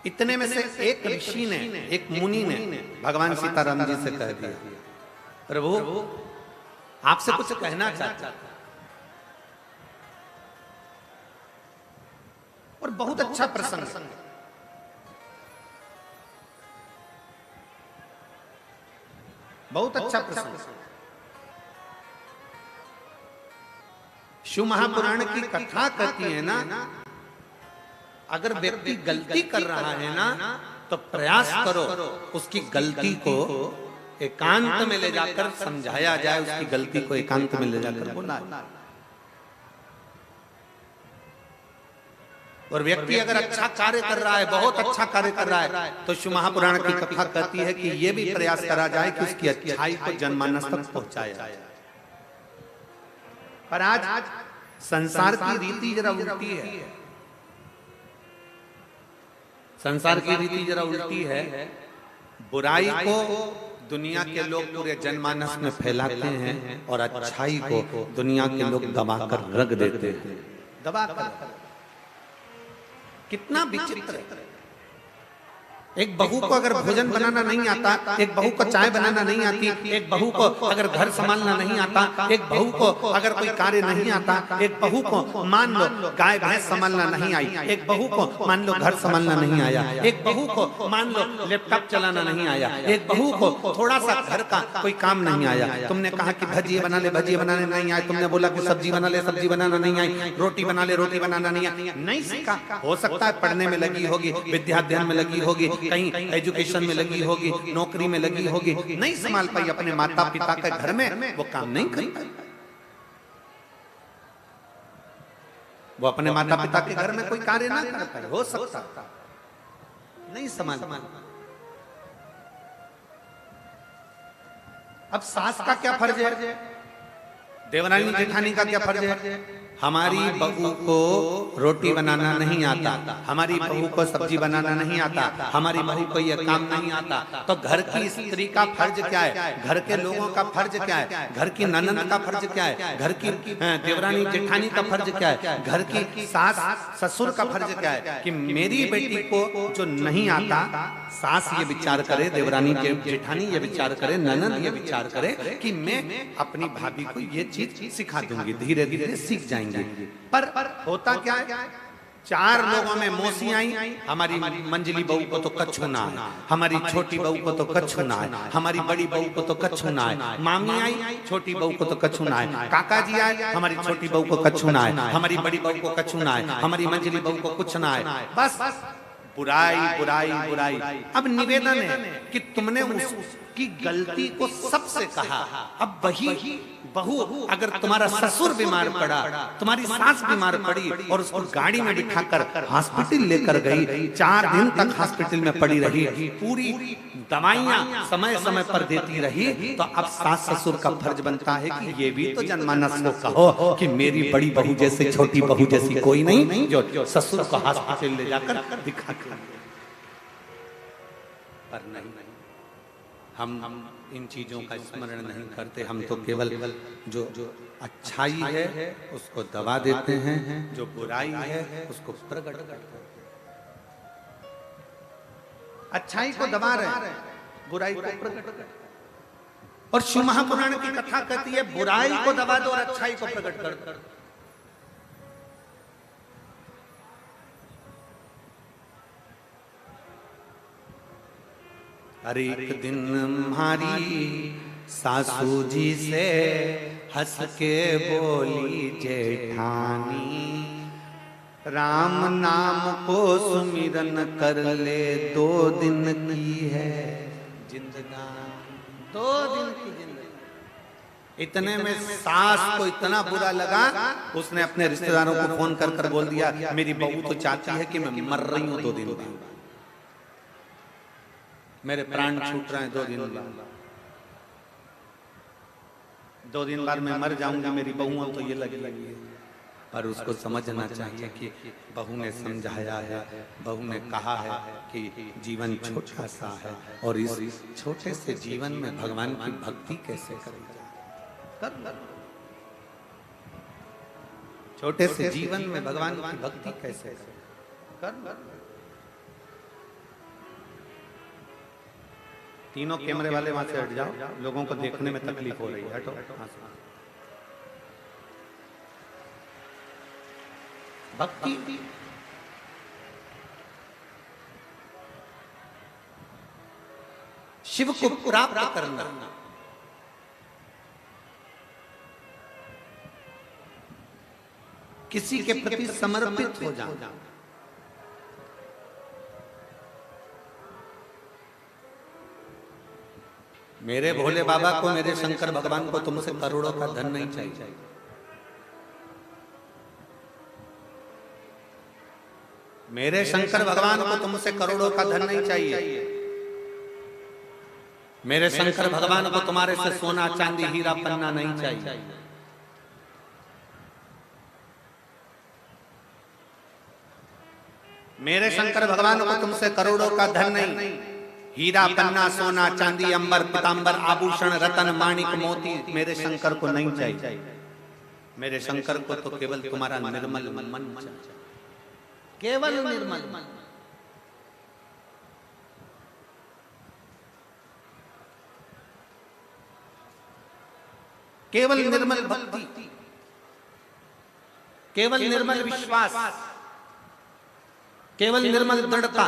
इतने में से एक ऋषि ने, एक मुनि ने भगवान सीताराम जी से कह दिया, प्रभु आपसे कुछ कहना चाहता। और बहुत अच्छा प्रसंग, बहुत अच्छा प्रसंग। शिव महापुराण की कथा कहती है ना, अगर व्यक्ति गलती कर रहा है ना तो प्रयास करो उसकी गलती को एकांत में ले जाकर समझाया जाए, उसकी गलती को एकांत में ले जाकर बोला। और व्यक्ति अगर अच्छा कार्य कर रहा है, बहुत अच्छा कार्य कर रहा है, तो शिव महापुराण की कथा कहती है कि यह भी प्रयास करा जाए कि उसकी अच्छाई को जनमानस तक पहुंचाया जाए। पर आज संसार की रीति जरा उल्टी है। संसार की रीति जरा उल्टी है। बुराई को दुनिया के लोग पूरे जनमानस में फैलाते हैं और अच्छाई को दुनिया के लोग दबाकर रख देते हैं। दबाकर कितना विचित्र है। एक बहू को अगर भोजन बनाना नहीं आता, एक बहू को चाय बनाना नहीं आती, एक बहू को अगर घर संभालना नहीं आता, एक बहू को अगर कोई कार्य नहीं आता, एक बहू को मान लो गाय भैंस संभालना नहीं आई, एक बहू को मान लो घर संभालना नहीं आया, एक बहू को मान लो लैपटॉप चलाना नहीं आया, एक बहू को थोड़ा सा घर का कोई काम नहीं आया। तुमने कहा कि भजिए बना ले, भजिए बनाने नहीं आए। तुमने बोला कि सब्जी बना ले, सब्जी बनाना नहीं आई। रोटी बना ले, रोटी बनाना नहीं आई। नहीं सीखा। हो सकता है पढ़ने में लगी होगी, विद्याध्ययन में लगी होगी, कहीं एजुकेशन में लगी होगी, नौकरी में लगी होगी, नहीं संभाल पाई अपने माता पिता के घर में, वो काम नहीं कर पाई। वो अपने माता पिता के घर में कोई कार्य ना कर पाई, हो सकता नहीं संभाल पाई। अब सास का क्या फर्ज है, देवरानी जेठानी का क्या फर्ज है? हमारी बहू को रोटी बनाना नहीं आता, हमारी बहू को सब्जी बनाना नहीं आता, हमारी बहू को यह काम नहीं आता, तो घर की स्त्री का फर्ज क्या है? घर के लोगों का फर्ज क्या है? घर की ननद का फर्ज क्या है? घर की देवरानी जेठानी का फर्ज क्या है? घर की सास ससुर का फर्ज क्या है? कि मेरी बेटी को जो नहीं आता, सास ये विचार करे, देवरानी जेठानी ये विचार करे, ननद ये विचार करे कि मैं अपनी भाभी को ये चीज सिखा दूंगी, धीरे धीरे सीख जाएंगे। पर होता क्या है, चार लोगों में मौसी आई, हमारी मंजली बहू को तो कच्छू ना है, हमारी छोटी बहू को तो कच्छू ना है, हमारी बड़ी बहू को तो कच्छू ना है, मामी आई छोटी बहू को तो कच्छू ना है, काका जी आए हमारी छोटी बहू को कच्छू ना है, हमारी बड़ी बहू को कच्छू ना है, हमारी मंजली बहू को कुछ ना है। बस बुराई बुराई बुराई। अब निवेदन है कि तुमने उसकी गलती को सबसे कहा। अब वही बहू, अगर तुम्हारा ससुर बीमार पड़ा, तुम्हारी सास बीमार पड़ी और उसको गाड़ी में बिठाकर हॉस्पिटल लेकर गई, 4 दिन तक हॉस्पिटल में पड़ी रही, पूरी दवाइयां समय समय पर देती रही, तो अब सास ससुर का फर्ज बनता है कि ये भी तो जनमानस को कहो कि मेरी बड़ी बहू जैसे, छोटी बहू जैसी कोई नहीं जो ससुर को हॉस्पिटल ले जाकर दिखा कर। पर नहीं, हम इन चीजों का स्मरण नहीं करते। हम तो केवल जो अच्छाई है उसको दबा देते हैं, जो बुराई है उसको प्रकट करते हैं। अच्छाई को दबा रहे हैं, बुराई को प्रकट करते हैं। और शिव महापुराण की कथा कहती है बुराई को दबा दो और अच्छाई को प्रकट कर दो। अरे एक दिन हमारी सासू जी से हंस के बोली जेठानी, राम नाम को सुमिरन कर ले, 2 दिन की है जिंदगानी, 2 दिन की जिंदगी। इतने में सास को इतना बुरा लगा, उसने अपने रिश्तेदारों को फोन कर कर बोल दिया मेरी बहू तो चाहती है कि मैं मर रही हूं 2 दिन बाद, मेरे प्राण छूट रहे हैं 2 दिन बाद, 2 दिन बाद मैं मर जाऊंगी, मेरी बहू तो ये लगी। पर उसको समझना चाहिए कि बहू ने समझाया है, बहू ने कहा है कि जीवन छोटा सा है और इस छोटे से जीवन में भगवान की भक्ति कैसे करें। छोटे से जीवन में भगवान की भक्ति कैसे करें। तीनों कैमरे वाले वहां से हट जाओ, लोगों को देखने में तकलीफ हो रही है, हटो। भक्ति शिव को प्राप्त करना, किसी के प्रति समर्पित हो जाना। मेरे भोले बाबा को, मेरे शंकर भगवान को तुमसे करोड़ों का धन नहीं चाहिए। मेरे शंकर भगवान को तुमसे करोड़ों का धन नहीं चाहिए। मेरे शंकर भगवान को तुम्हारे से सोना चांदी हीरा पन्ना नहीं चाहिए। मेरे शंकर भगवान को तुमसे करोड़ों का धन नहीं, हीरा पन्ना सोना चांदी अंबर पीतांबर आभूषण रतन माणिक मोती मेरे शंकर को नहीं चाहिए। मेरे शंकर को तो केवल तुम्हारा निर्मल मन चाहिए, केवल निर्मल मन। केवल निर्मल भक्ति, केवल निर्मल विश्वास, केवल निर्मल दृढ़ता,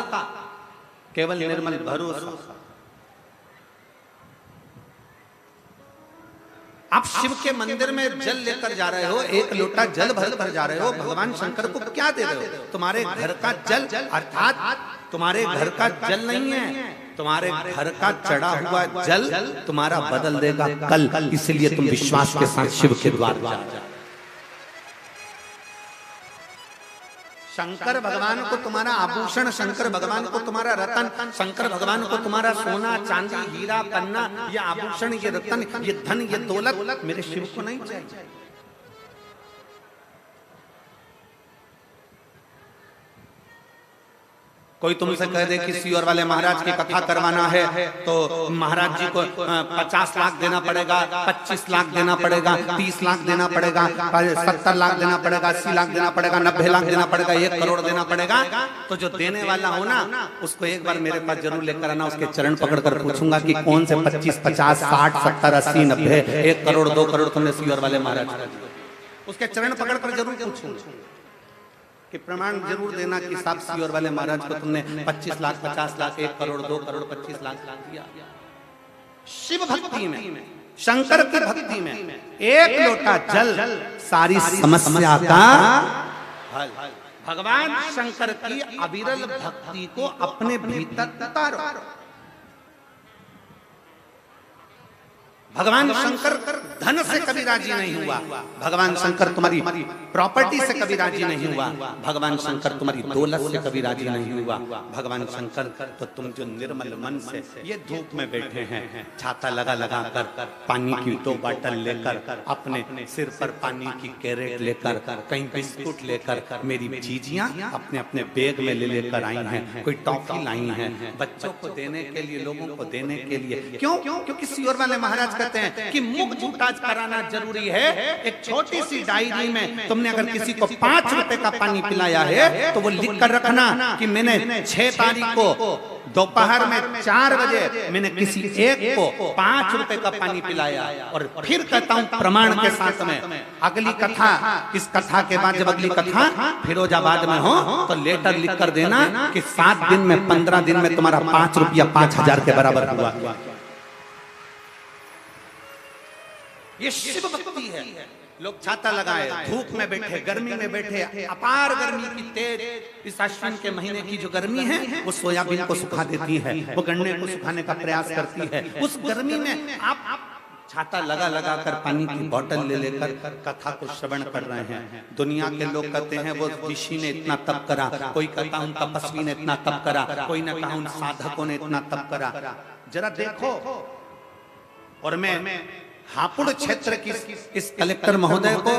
केवल निर्मल भरोसा। आप शिव के मंदिर में जल लेकर जा रहे हो, 1 लोटा जल भर कर जा रहे हो, भगवान शंकर को क्या दे रहे हो? तुम्हारे घर का जल, अर्थात तुम्हारे घर का जल नहीं है, तुम्हारे घर का चढ़ा हुआ जल तुम्हारा बदल देगा कल। इसलिए तुम विश्वास के साथ शिव के द्वार जा। शंकर भगवान को तुम्हारा आभूषण, शंकर भगवान को तुम्हारा रतन, शंकर भगवान को तुम्हारा सोना चांदी हीरा पन्ना, ये आभूषण, ये रतन, ये धन, ये दौलत मेरे शिव को नहीं चाहिए। कोई तुमसे कह दे कि सीओर वाले महाराज की कथा करवाना है तो महाराज जी को 50 लाख देना पड़ेगा, 25 लाख देना पड़ेगा, 30 लाख देना पड़ेगा, 70 लाख देना पड़ेगा, 80 लाख देना पड़ेगा, 90 लाख देना पड़ेगा, 1 करोड़ देना पड़ेगा। तो जो देने वाला हो ना, उसको एक बार मेरे पास जरूर लेकर आना, उसके चरण पकड़कर पूछूंगा कि कौन से 25, 50, 60, 70, 80, 90, 1 करोड़ 2 करोड़ तुमने सीओर वाले महाराज, उसके चरण पकड़कर जरूर पूछूंगा कि प्रमाण जरूर देना कि साहब सीओर वाले महाराज को तुमने 25 लाख, 50 लाख, 1 करोड़ 2 करोड़ 25 लाख दिया। शिव भक्ति में, शंकर की भक्ति में 1 लोटा जल सारी समस्या का हल। भगवान शंकर की अविरल भक्ति को अपने भीतर उतारो। भगवान शंकर धन से कभी राजी नहीं हुआ, भगवान शंकर तुम्हारी प्रॉपर्टी से कभी राजी नहीं हुआ, भगवान शंकर तुम्हारी दौलत से कभी राजी नहीं हुआ। भगवान शंकर तो तुम जो निर्मल मन से ये धूप में बैठे हैं, छाता लगा लगा कर, पानी की 2 बॉटल लेकर, अपने सिर पर पानी की कैरेट लेकर, कहीं बिस्कुट लेकर, मेरी चीजियां अपने अपने बैग में ले लेकर आई हैं, कोई टॉफी लाई हैं बच्चों को देने के लिए, लोगों को देने के लिए। क्यों? क्योंकि सियोर वाले महाराज कहते हैं कि मुख झूठा कराना जरूरी है। एक छोटी सी डायरी में तुमने अगर किसी को 5 रुपए का पानी पिलाया है तो वो लिख कर रखना कि मैंने 6 तारीख को दोपहर में 4 बजे मैंने किसी एक को 5 रुपए का पानी पिलाया। और फिर कहता हूं प्रमाण के साथ में, अगली कथा, इस कथा के बाद जब अगली कथा फिरोजाबाद में हो तो लेटर लिख कर देना कि 7 दिन में 15 दिन में तुम्हारा 5 रुपया 5000 के बराबर हुआ। ये शिव भक्ति है। लोग छाता लगाए, धूप में बैठे, गर्मी में बैठे, अपार गर्मी की तेज, इस अश्विन के महीने की जो गर्मी है वो सोयाबीन को सुखा देती है, वो गन्ने को सुखाने का प्रयास करती है। उस गर्मी में आप छाता लगा लगा कर पानी की बोतल ले लेकर कथा को श्रवण कर रहे हैं। दुनिया के लोग कहते हैं वो ऋषि ने इतना तप करा, कोई कहता उन तपस्वी ने इतना तप करा, कोई ने कहा उन साधकों ने इतना तप करा। जरा देखो। और मैं हापुड़ क्षेत्र की इस कलेक्टर महोदय को,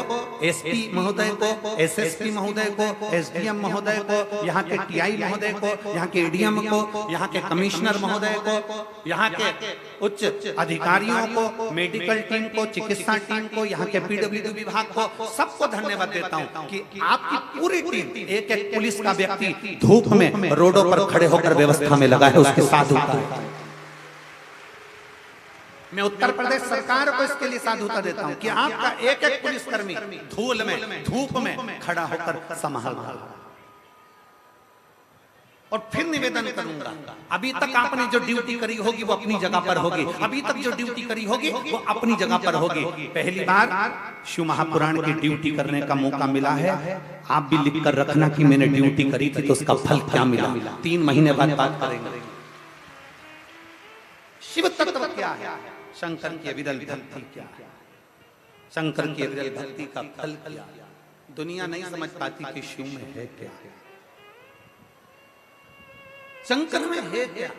एसपी महोदय को, एसएसपी महोदय को, एसडीएम महोदय को, यहाँ के टीआई महोदय को, यहाँ के एडीएम को, यहाँ के कमिश्नर महोदय को, यहाँ के उच्च अधिकारियों को, मेडिकल टीम को, चिकित्सा टीम को, यहाँ के पीडब्ल्यूडी विभाग को, सबको धन्यवाद देता हूँ कि आपकी पूरी टीम, एक एक पुलिस का व्यक्ति धूप में रोडों पर खड़े होकर व्यवस्था में लगा है, उसके साधुता। मैं उत्तर प्रदेश सरकार को इसके लिए साधुता देता हूं कि आपका एक एक पुलिसकर्मी धूल में, धूप में खड़ा होकर संभाल रहा। और फिर निवेदन करूंगा, अभी तक आपने जो ड्यूटी करी होगी वो अपनी जगह पर होगी, अभी तक जो ड्यूटी करी होगी वो अपनी जगह पर होगी। पहली बार शिव महापुराण की ड्यूटी करने का मौका मिला है। आप भी लिख कर रखना कि मैंने ड्यूटी करी थी तो उसका फल क्या मिला। 3 महीने बाद बात करेंगे। शिव तत्व क्या है, शंकर की अविरल भक्ति क्या है, शंकर की अविरल भक्ति का फल क्या है। दुनिया नहीं समझ पाती कि शिव में है क्या, शंकर में है क्या,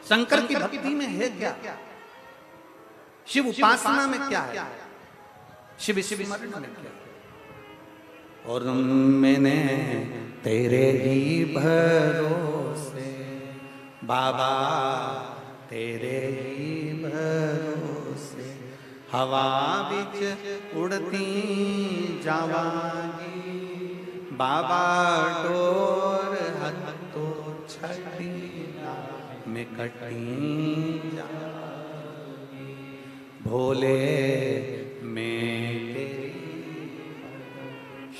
शंकर की भक्ति में है क्या, शिव उपासना में क्या है, शिव स्मरण में क्या है। और मैंने तेरे ही भरोसे बाबा, तेरे ही भरोसे हवा बिच उड़ती जावांगी, बाबा डोर हत्तो छठी में कटी जावांगी, भोले मैं तेरी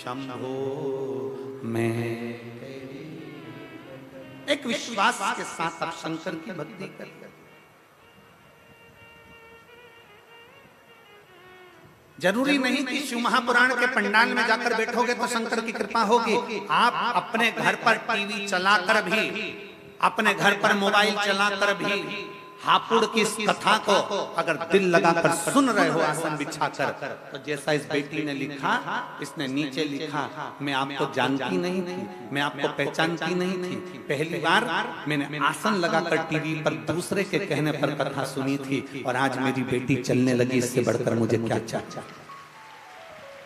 शंभो मैं। एक विश्वास के साथ आप शंकर की भक्ति करिए। जरूरी नहीं कि शिव महापुराण के पंडाल में जाकर बैठोगे तो शंकर की कृपा होगी। आप अपने घर पर टीवी चलाकर भी, अपने घर पर मोबाइल चलाकर भी हापुड़ की इस कथा को अगर दिल लगाकर सुन रहे हो आसन बिछाकर, तो जैसा इस बेटी ने लिखा, इसने नीचे लिखा, मैं आपको जानती नहीं थी, मैं आपको पहचानती नहीं थी, पहली बार मैंने आसन लगाकर टीवी पर दूसरे के कहने पर कथा सुनी थी और आज मेरी बेटी चलने लगी, इससे बढ़कर मुझे क्या चाहिए।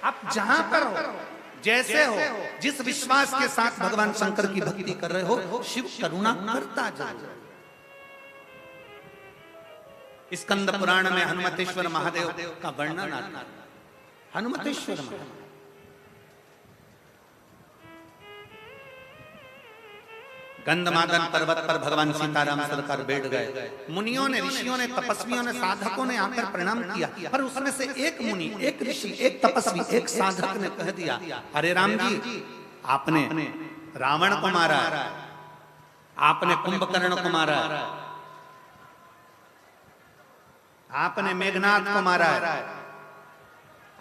आप जहां पर हो, जैसे हो, जिस विश्वास के साथ भगवान शंकर की भक्ति कर रहे हो, शिव करुणा करता जाए। स्कंद पुराण में हनुमतेश्वर महादेव का वर्णन आता है। हनुमतेश्वर महादेव गंधमादन पर्वत पर भगवान सीताराम सरकार बैठ गए। मुनियों ने, ऋषियों ने, तपस्वियों ने, साधकों ने आकर प्रणाम किया, पर उसमें से एक मुनि, एक ऋषि, एक तपस्वी, एक साधक ने कह दिया, अरे राम जी, आपने रावण को मारा, आपने कुंभकर्ण को मारा, आपने मेघनाथ को मारा,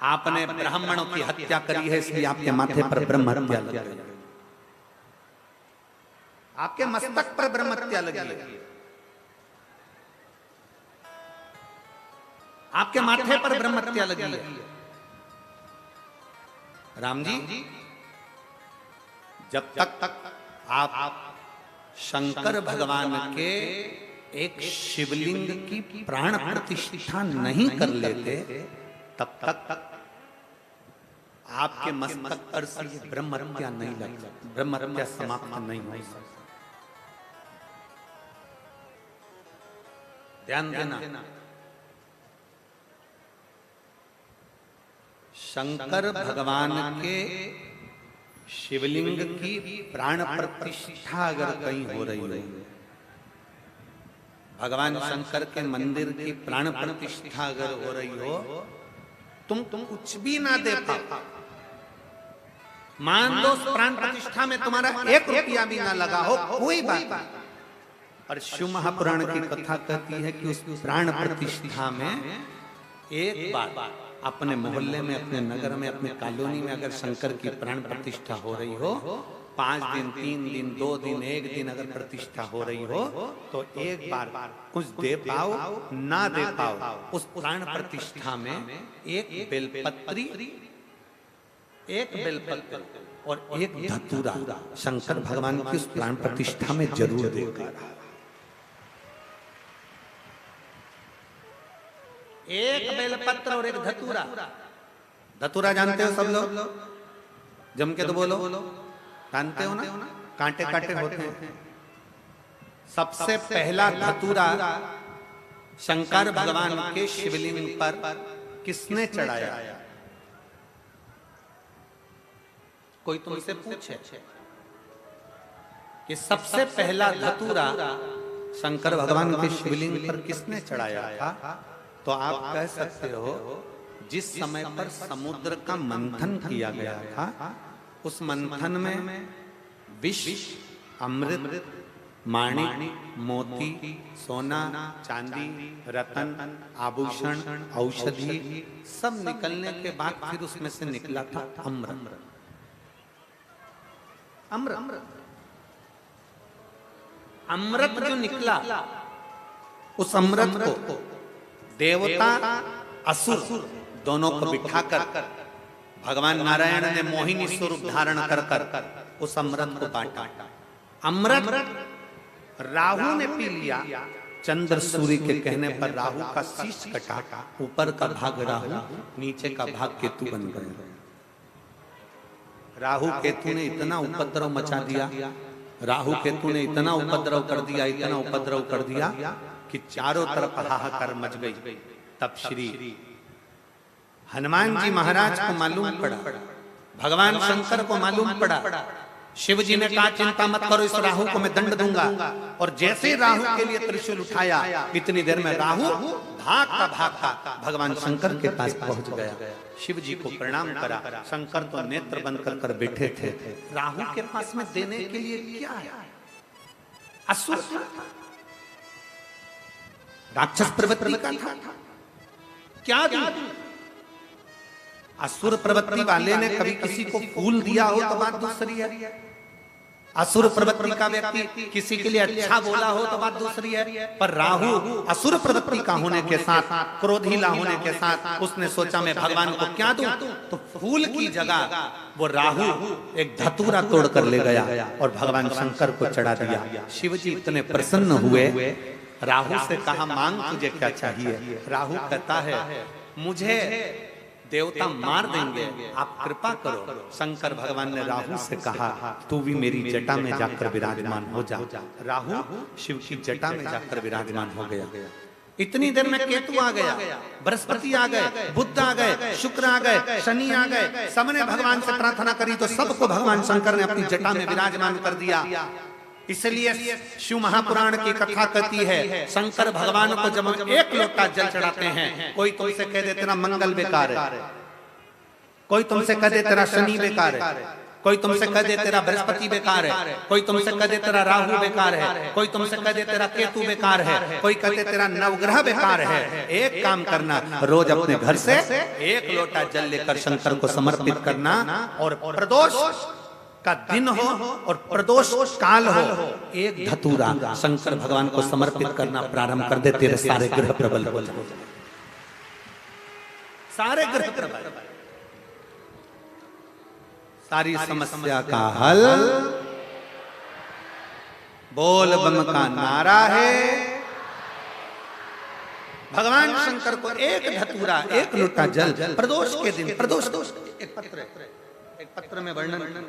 आपने ब्राह्मणों की हत्या करी है, इसलिए आपके माथे पर ब्रह्म हत्या लगी है, आपके मस्तक पर ब्रह्म हत्या लगी है, आपके माथे पर ब्रह्म हत्या लगी है। राम जी, जब तक आप शंकर भगवान के एक शिवलिंग की प्राण प्रतिष्ठा नहीं कर लेते, तब तक आपके मस्तक पर से ब्रह्म हत्या नहीं लगती, ब्रह्म हत्या समाप्त नहीं हो सकती। ध्यान देना, शंकर भगवान के शिवलिंग की प्राण प्रतिष्ठा अगर कहीं हो रही है, भगवान शंकर के मंदिर की प्राण प्रतिष्ठा अगर हो रही हो, तुम कुछ भी ना दे पाओ, मान लो प्राण प्रतिष्ठा में तुम्हारा 1 रुपया भी ना लगा हो, कोई बात नहीं, और शिव महापुराण की कथा कहती है कि उस प्राण प्रतिष्ठा में एक बार अपने मोहल्ले में, अपने नगर में, अपने कॉलोनी में अगर शंकर की प्राण प्रतिष्ठा हो रही हो, 5 दिन, 3 दिन, 2 दिन, 1 दिन अगर प्रतिष्ठा हो रही हो, तो एक बार कुछ दे पाओ ना दे पाओ, उस प्राण प्रतिष्ठा में एक बेलपत्री, एक बेलपत्र और एक धतूरा शंकर भगवान की उस प्राण प्रतिष्ठा में जरूर देगा। एक बेलपत्र और एक धतूरा। धतूरा जानते हो सब लोग? जम के तो बोलो, जानते हो ना? कांटे कांटे होते हैं। सबसे पहला धतूरा शंकर भगवान के शिवलिंग पर किसने चढ़ाया? कोई तुमसे पूछे कि सबसे पहला धतूरा शंकर भगवान के शिवलिंग पर किसने चढ़ाया था, तो आप कह सकते हो जिस समय पर समुद्र का मंथन किया गया था, उस मंथन में विष, अमृत, माणिक, मोती, सोना, चांदी, रतन, आभूषण, औषधि सब निकलने के बाद फिर उसमें से निकला था अमृत। अमृत जो निकला, उस अमृत को देवता असुर दोनों को बिठाकर भगवान नारायण ने मोहिनी स्वरूप धारण कर उस अमृत को बांटा। अमृत राहु ने पी लिया। चंद्र सूर्य के कहने पर राहु का शीश कटा, ऊपर का भाग राहु, नीचे का भाग केतु बन गए। राहु केतु ने इतना उपद्रव मचा दिया, राहु केतु ने इतना उपद्रव कर दिया, इतना उपद्रव कर दिया कि चारों तरफ हाहाकार मच गई। तब श्री हनुमान जी महाराज को मालूम पड़ा, भगवान शंकर को मालूम पड़ा। शिव जी ने कहा चिंता मत करो, इस राहु को मैं दंड दूंगा। और जैसे राहु के लिए त्रिशूल उठाया, इतनी देर में राहु भागता भगवान शंकर के पास पहुंच गया। शिव जी को प्रणाम करा। शंकर तो नेत्र बंद कर बैठे थे। राहु के पास में देने के लिए क्या है? असुर था, राक्षस प्रवृत्ति का था, क्या दूं? असुर प्रवृत्ति वाले ने कभी किसी को फूल दिया हो तो बात दूसरी है। असुर प्रवृत्ति का व्यक्ति किसी के लिए अच्छा बोला हो तो बात दूसरी है। पर राहु असुर प्रवृत्ति का होने के साथ, क्रोधीला होने के साथ, उसने सोचा मैं भगवान को क्या दूं? तो फूल की जगह वो राहु एक धतूरा तोड़ कर ले गया और भगवान शंकर को चढ़ा दिया। शिव जी इतने प्रसन्न हुए, राहु से कहा मांग तुझे क्या चाहिए? राहु कहता है मुझे देवता मार देंगे, आप कृपा करो। शंकर भगवान ने राहु से कहा तू भी मेरी जटा में जाकर विराजमान हो जा। राहु शिव की जटा में जाकर विराजमान हो गया। इतनी देर में केतु आ गया, बृहस्पति आ गए, बुध आ गए, शुक्र आ गए, शनि आ गए। सबने भगवान से प्रार्थना करी तो सबको भगवान शंकर ने अपनी जटा में विराजमान कर दिया। इसलिए शिव महापुराण की कथा कहती है शंकर भगवान को जब हम एक लोटा जल चढ़ाते हैं, कोई तुमसे कह दे तेरा मंगल बेकार है, कोई तुमसे कह दे तेरा शनि बेकार है, कोई तुमसे कह दे तेरा बृहस्पति बेकार है, कोई तुमसे कह दे तेरा राहु बेकार है, कोई तुमसे कह दे तेरा केतु बेकार है, कोई कहते तेरा नवग्रह बेकार है। एक काम करना, रोज अपने घर से 1 लोटा जल लेकर शंकर को समर्पित करना, और प्रदोष का दिन हो और प्रदोष काल हो, एक धतूरा शंकर भगवान को समर्पित करना प्रारंभ कर दे, तेरे सारे ग्रह प्रबल हो जाए, सारे ग्रह प्रबल, सारी समस्या का हल बोल बम का नारा है। भगवान शंकर को एक धतूरा, 1 लोटा जल प्रदोष के दिन, प्रदोष एक पत्र में वर्णन,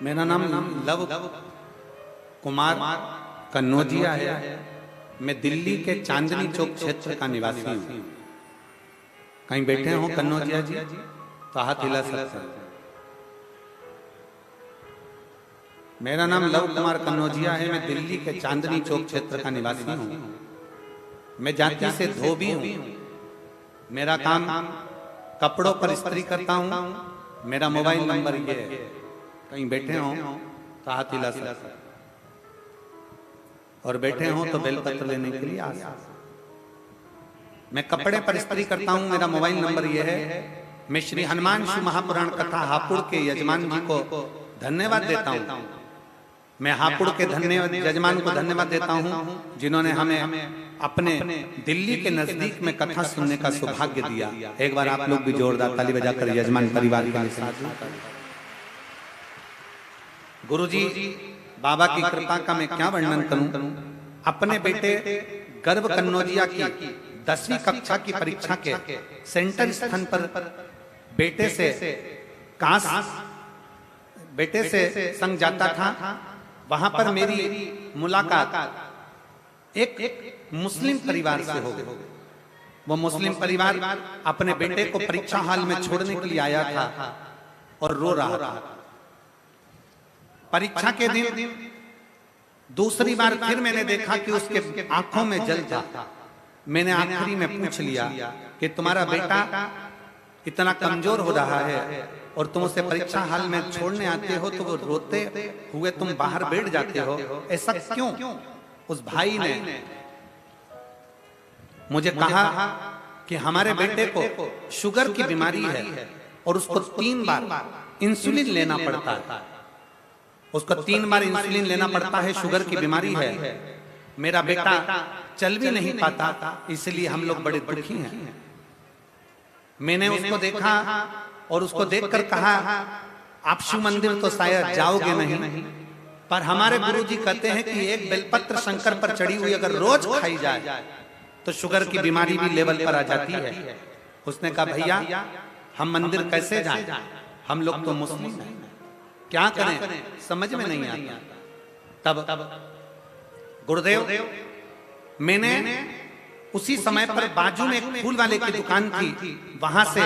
मेरा नाम लव कुमार कन्नौजिया है। मैं दिल्ली के चांदनी चौक क्षेत्र का निवासी हूँ। कहीं बैठे हो कन्नौजिया जी तो हाथ हिला सकते हैं। मेरा नाम लव कुमार कन्नौजिया है। मैं दिल्ली के चांदनी चौक क्षेत्र का निवासी हूँ। मैं जाति से धोबी हूँ। मेरा काम कपड़ों पर इस्त्री करता हूँ। मेरा मोबाइल नंबर ये है। कहीं बैठे हो तो हाथ हिला सकते हैं और बैठे हो तो बेलपत्र लेने के लिए आ सकते। मैं कपड़े पर इस्त्री करता हूँ। मेरा मोबाइल नंबर ये है। मैं श्री हनुमान शिव महापुराण कथा हापुड़ के यजमान जी को धन्यवाद देता हूँ। मैं हापुड़ के यजमान को धन्यवाद देता हूँ जिन्होंने हमें अपने दिल्ली के नजदीक में कथा सुनने का सौभाग्य दिया। एक बार आप लोग भी जोरदार ताली बजाकर यजमान परिवार के लिए। गुरुजी बाबा की कृपा का मैं क्या वर्णन करूं। अपने बेटे गर्भ कन्नौजिया की 10वीं कक्षा की परीक्षा के सेंटर स्थान पर बेटे से संग जाता था। वहां पर मेरी मुलाकात एक मुस्लिम परिवार से हो गई। वो मुस्लिम परिवार अपने बेटे को परीक्षा हॉल में छोड़ने के लिए आया था और रो रहा था। परीक्षा के दिन दूसरी बार फिर मैंने देखा कि उसके आंखों में जल था। मैंने आखिरी में पूछ लिया कि तुम्हारा बेटा इतना कमजोर हो रहा है और तुम उसे परीक्षा हॉल में छोड़ने आते हो तो वो रोते हुए तुम बाहर बैठ जाते हो, ऐसा क्यों? उस भाई ने मुझे कहा कि हमारे बेटे को शुगर की बीमारी है और उसको 3 बार इंसुलिन लेना पड़ता है। उसको 3 बार इंसुलिन लेना पड़ता है, शुगर की बीमारी है। मेरा बेटा चल भी नहीं पाता, इसलिए हम लोग बड़े दुखी हैं। मैंने उसको देखा और उसको देखकर कहा आप शिव मंदिर तो शायद जाओगे नहीं, पर हमारे गुरुजी कहते हैं कि एक बेलपत्र शंकर पर चढ़ी हुई अगर रोज खाई जाए तो शुगर की बीमारी भी लेवल पर आ जाती है। उसने कहा भैया हम मंदिर कैसे जाएं, हम लोग तो मुस्लिम हैं, क्या करें समझ में नहीं आता। तब गुरुदेव मैंने उसी समय पर बाजू में एक फूल वाले की दुकान थी, वहां से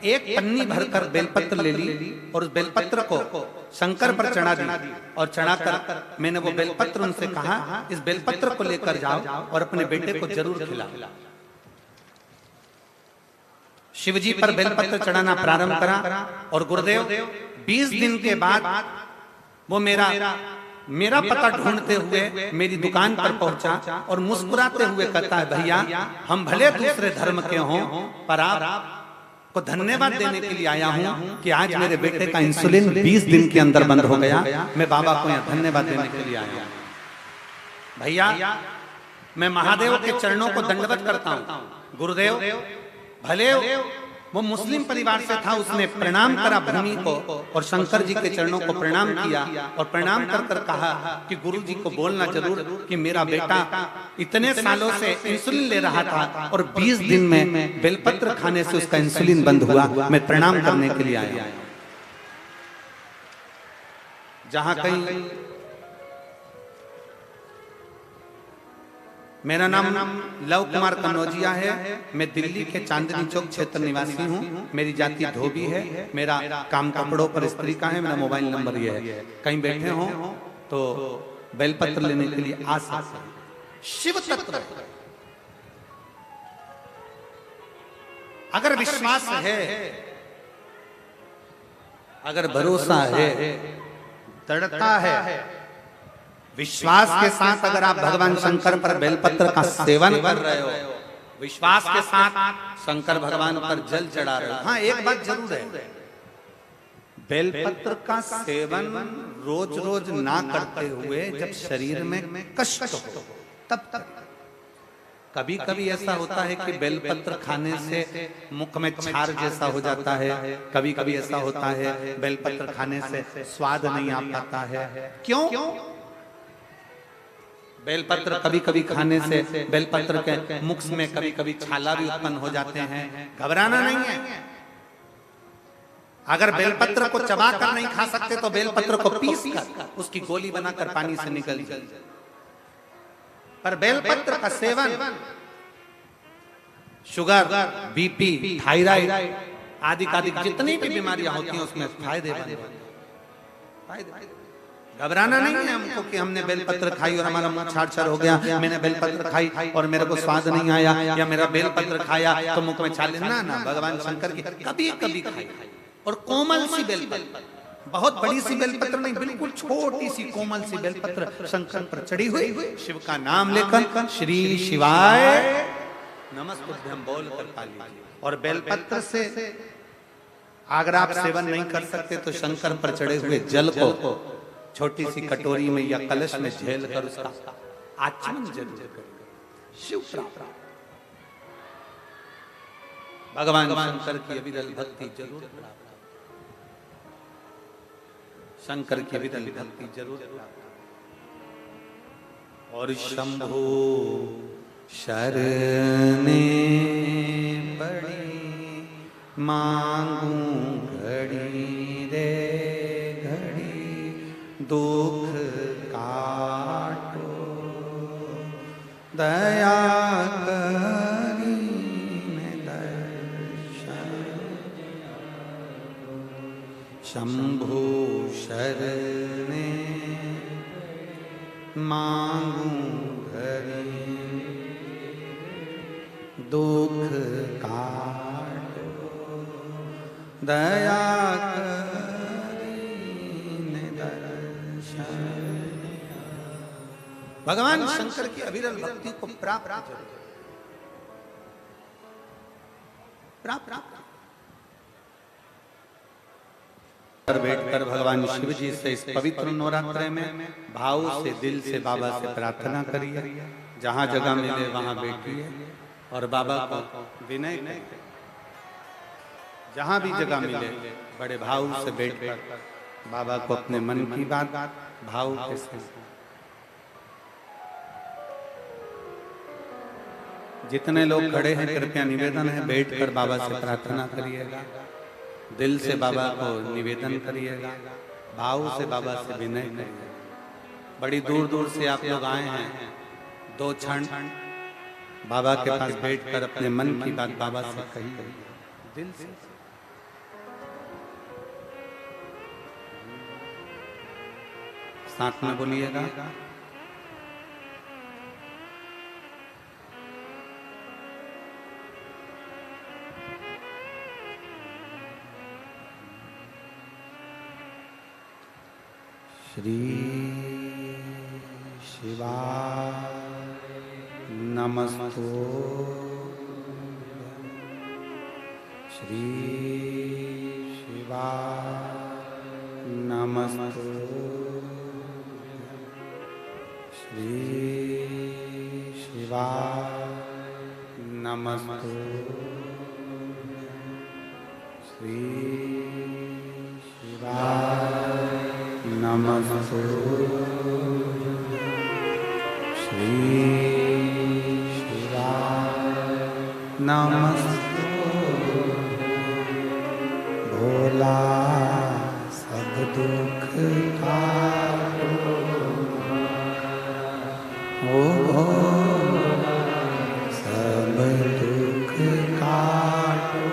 एक पन्नी भरकर बेलपत्र ले ली और उस बेलपत्र को शंकर पर चढ़ा दी। और चढ़ाकर मैंने वो बेलपत्र उनसे कहा इस बेलपत्र को लेकर जाओ और अपने बेटे को जरूर खिलाओ। शिवजी पर बेलपत्र चढ़ाना प्रारंभ करा और गुरुदेव 20 दिन के बाद वो मेरा पता ढूंढते हुए मेरी दुकान पर पहुंचा और मुस्कुराते हुए कहता है, भैया हम भले दूसरे धर्म के हों पर आप को धन्यवाद देने के लिए आया हूं कि आज मेरे बेटे का इंसुलिन 20 दिन के अंदर बंद हो गया। मैं बाबा को यहाँ धन्यवाद देने के लिए आया हूं। भैया मैं महादेव के चरणों को दंडवत करता हूं। गुरुदेव भले वो मुस्लिम परिवार से था, उसने प्रणाम करा भूमि को और शंकर जी के चरणों को प्रणाम किया और प्रणाम कर कर कहा कि गुरु जी को बोलना जरूर कि मेरा बेटा इतने सालों से इंसुलिन ले रहा था और 20 दिन में बेलपत्र खाने से उसका इंसुलिन बंद हुआ। मैं प्रणाम करने के लिए आया। जहां कहीं मेरा नाम लव कुमार कन्नौजिया है, मैं दिल्ली के चांदनी चौक क्षेत्र निवासी हूँ। मेरी जाति धोबी है, मेरा काम कपड़ों पर स्त्री का है, मेरा मोबाइल नंबर ये है। कहीं बैठे हो तो बेलपत्र लेने के लिए आ सकते हैं। शिव तत्व अगर विश्वास है, अगर भरोसा है, दृढ़ता है, विश्वास के साथ अगर आप भगवान शंकर पर बेलपत्र का सेवन कर रहे हो, विश्वास के साथ शंकर भगवान पर जल चढ़ा रहे हो। हाँ एक बात जरूर है, बेलपत्र का सेवन रोज रोज ना करते हुए जब शरीर में कष्ट हो तब कभी कभी ऐसा होता है कि बेलपत्र खाने से मुख में छार जैसा हो जाता है, कभी कभी ऐसा होता है बेलपत्र खाने से स्वाद नहीं आ पाता है। क्यों? बेलपत्र कभी कभी खाने से बेलपत्र के मुख में कभी कभी छाला भी उत्पन्न हो जाते हैं। घबराना नहीं है। अगर बेलपत्र को चबा कर नहीं खा सकते तो बेलपत्र को पीस कर उसकी गोली बनाकर पानी से निकल जाए। पर बेलपत्र का सेवन शुगर, बीपी, थायराइड आदि जितनी भी बीमारियां होती हैं उसमें फायदेमंद है। घबराना नहीं है हमको कि हमने बेलपत्र खाई और हमारा मुंह छाड़ हो गया, मैंने बेलपत्र खाई और मेरे को स्वाद नहीं आया, या मेरा बेलपत्र खाया तो मुख में छाले। ना ना, भगवान शंकर की कभी कभी खाई और कोमल सी बेलपत्र, बहुत बड़ी सी बेलपत्र नहीं, बिल्कुल छोटी सी कोमल सी बेलपत्र शंकर पर चढ़ी हुई, शिव का नाम लेकर श्री शिवाय नमस्तुभ्यं बोल कर पा लीजिए। और बेलपत्र से अगर आप सेवन नहीं कर सकते तो शंकर पर चढ़े हुए जल को छोटी सी कटोरी में या कलश में झेल कर उसका आचमन जरूर करें। शिव प्राप्त भगवान शंकर की अविरल भक्ति जरूर प्राप्त, शंकर की अविरल भक्ति जरूर प्राप्त। और शंभो शरणे पड़ी मांगू घड़ी रे दुख काटो दया करी दर्शन। शंभु शरणे मांगू घरी दुख काटो दया भगवान शंकर की अविरल भक्ति को प्राप्त कर बैठकर भगवान शिव जी से इस पवित्र नवरात्र में भाव से दिल से बाबा से प्रार्थना करिए। जहां जगह मिले वहां बैठिए और बाबा को विनय करिए। जहां भी जगह मिले बड़े भाव से बैठकर बाबा को अपने मन की बात भाव के साथ, जितने लोग खड़े हैं कृपया निवेदन है बैठकर बाबा से प्रार्थना करिएगा। दिल से बाबा को निवेदन करिएगा, भाव से बाबा से विनय करिएगा। बड़ी दूर दूर से आप लोग आए हैं, 2 क्षण बाबा के पास बैठकर अपने मन की बात बाबा से कहिए दिल से। साथ में बोलिएगा, श्री शिवाय नमस्तु श्री शिवाय नमस्तु श्री शिवाय नमस्तु श्री शिवाय नमस्तु श्री शिवाय नमस्तु भोला सब दुख काटो ओ भोला सब दुख काटो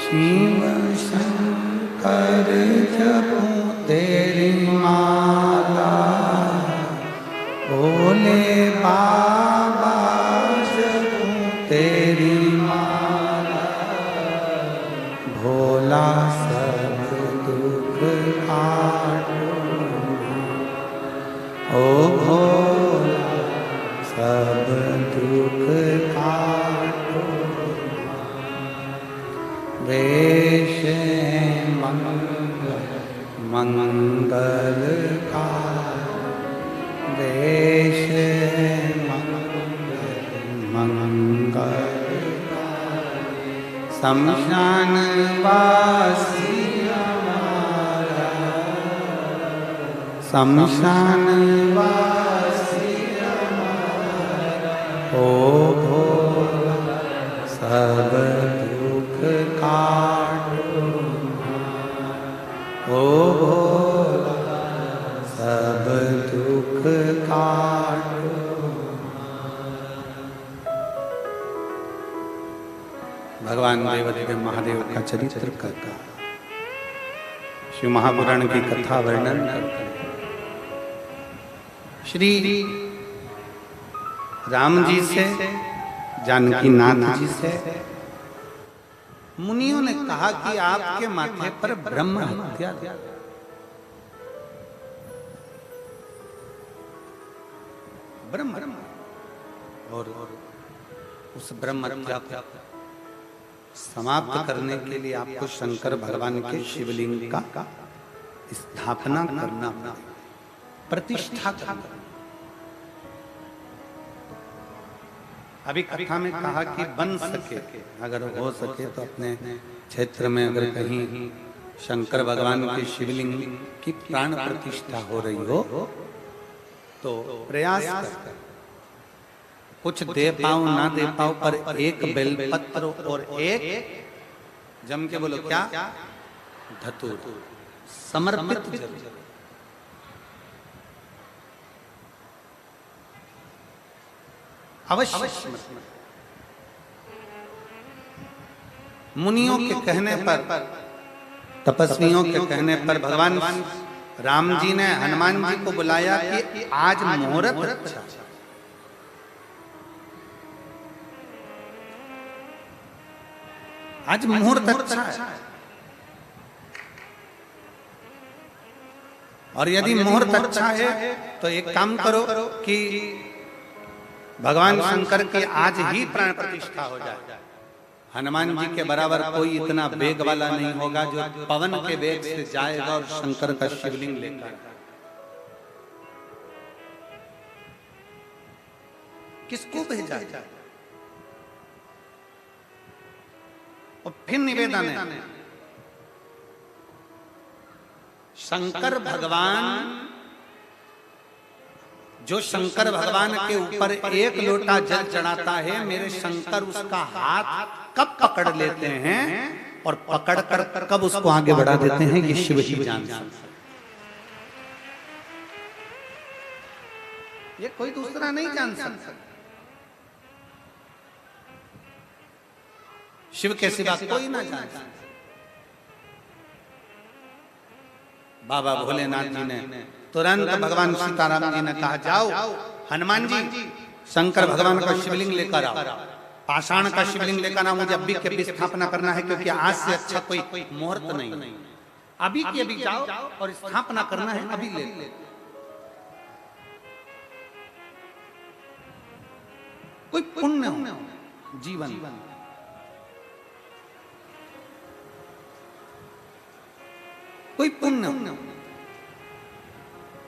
शिव शंकर जपो तेरी माला भोले बाबा जपो तेरी माला भोला सब दुख काटो ओ भोला सब दुख काटो वेश मंगल का वेश मंगल का शमशान वासी हमारा शमशान वासी हमारा ओ भोला सब दुख काटो ओ भोला सब दुख काटो भगवान देवदेव महादेव का चरित्र करता शिव महापुराण की कथा वर्णन करता श्री राम जी से जानकी नाथ जी से मुनियों ने कहा कि आपके माथे पर ब्रह्म हत्या ब्रह्म और उस ब्रह्म हत्या को समाप्त करने के लिए आपको शंकर भगवान के शिवलिंग का स्थापना करना प्रतिष्ठा करना। अभी कथा में कहा कि बन सके अगर हो सके तो अपने क्षेत्र में अगर कहीं शंकर भगवान के शिवलिंग की प्राण प्रतिष्ठा हो रही हो तो प्रयास कर कुछ दे पाओ ना दे पाओ पर एक बेलपत्र और एक जम के बोलो क्या धतूर समर्पित जरूर। अवश्य मुनियों के कहने पर तपस्वियों के कहने पर भगवान राम जी ने हनुमान जी को बुलाया कि आज मुहूर्त अच्छा आज मुहूर्त अच्छा है और यदि मुहूर्त अच्छा है तो एक काम करो कि भगवान शंकर की आज ही प्राण प्रतिष्ठा हो जाए। हनुमान जी के बराबर कोई इतना वेग वाला नहीं होगा जो पवन के वेग से जाएगा और शंकर का शिवलिंग लेगा। किसको भेजा जाए? और फिर निवेदन है शंकर भगवान जो शंकर भगवान के ऊपर एक लोटा जल चढ़ाता है मेरे शंकर उसका हाथ कब पकड़ लेते हैं और पकड़ कर कब उसको आगे बढ़ा देते हैं ये शिव ही जानता है। ये कोई दूसरा नहीं जान सकता। शिव के सिवा कोई ना जानता। बाबा भोलेनाथ जी ने तुरंत भगवान सीताराम जी ने कहा जाओ हनुमान जी शंकर भगवान का शिवलिंग लेकर आओ, पाषाण का शिवलिंग लेकर आओ, मुझे अभी के स्थापना करना है क्योंकि आज से अच्छा कोई मुहूर्त नहीं। अभी की अभी जाओ और स्थापना करना है, अभी ले लो। कोई पुण्य हो जीवन, कोई पुण्य हो।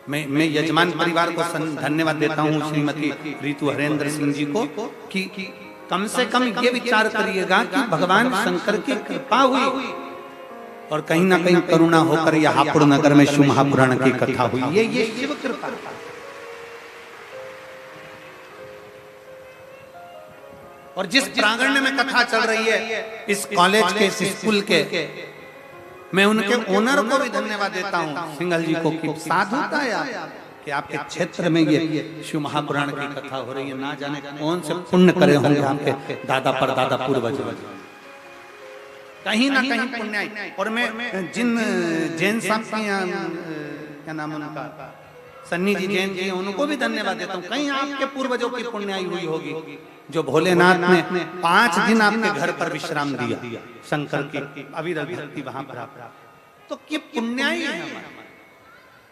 मैं यजमान परिवार को धन्यवाद देता हूं, श्रीमती ऋतु हरेंद्र सिंह जी को, कि कम से कम ये विचार करिएगा कि भगवान शंकर की कृपा हुई और कहीं ना कहीं करुणा होकर यह हापुड़ नगर में शिव महापुराण की कथा हुई। ये शिव कृपा। और जिस प्रांगण में कथा चल रही है, इस कॉलेज के, इस स्कूल के, मैं उनके ओनर को भी धन्यवाद देता हूं, सिंघल जी को, कि साधुता है कि आपके क्षेत्र में ये शिव महापुराण की कथा हो रही है। ना जाने कौन से पुण्य करे होंगे आपके दादा परदादा पूर्वज, कहीं ना कहीं पुण्य आई। और मैं जिन जैन साहब के क्या नाम उनका, सन्नी जी जैन जी, उनको भी धन्यवाद देता हूँ। कहीं आपके पूर्वजों की पुण्याई हुई होगी, जो भोलेनाथ ने 5 दिन आपके घर पर विश्राम दिया, शंकर की अविरल भक्ति वहां पर। तो ये पुण्याई है हमारी।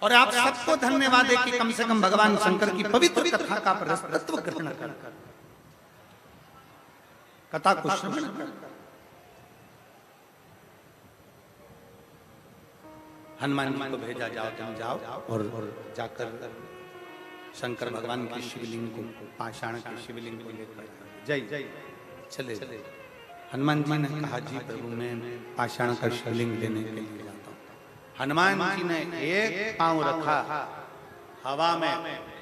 और आप सबको धन्यवाद है कि कम से कम भगवान शंकर की पवित्र कथा का रसतत्व ग्रहण कर, कथा को श्रवण कर। हनुमान जी को भेजा, जाओ तुम जाओ और जाकर शंकर भगवान की शिवलिंग को, पाषाण की शिवलिंग को लेकर जय जय चले। हनुमान जी ने कहा, जी प्रभु मैं पाषाण का शिवलिंग लेने के लिए जाता हूँ। हनुमान जी ने एक पांव रखा हवा में,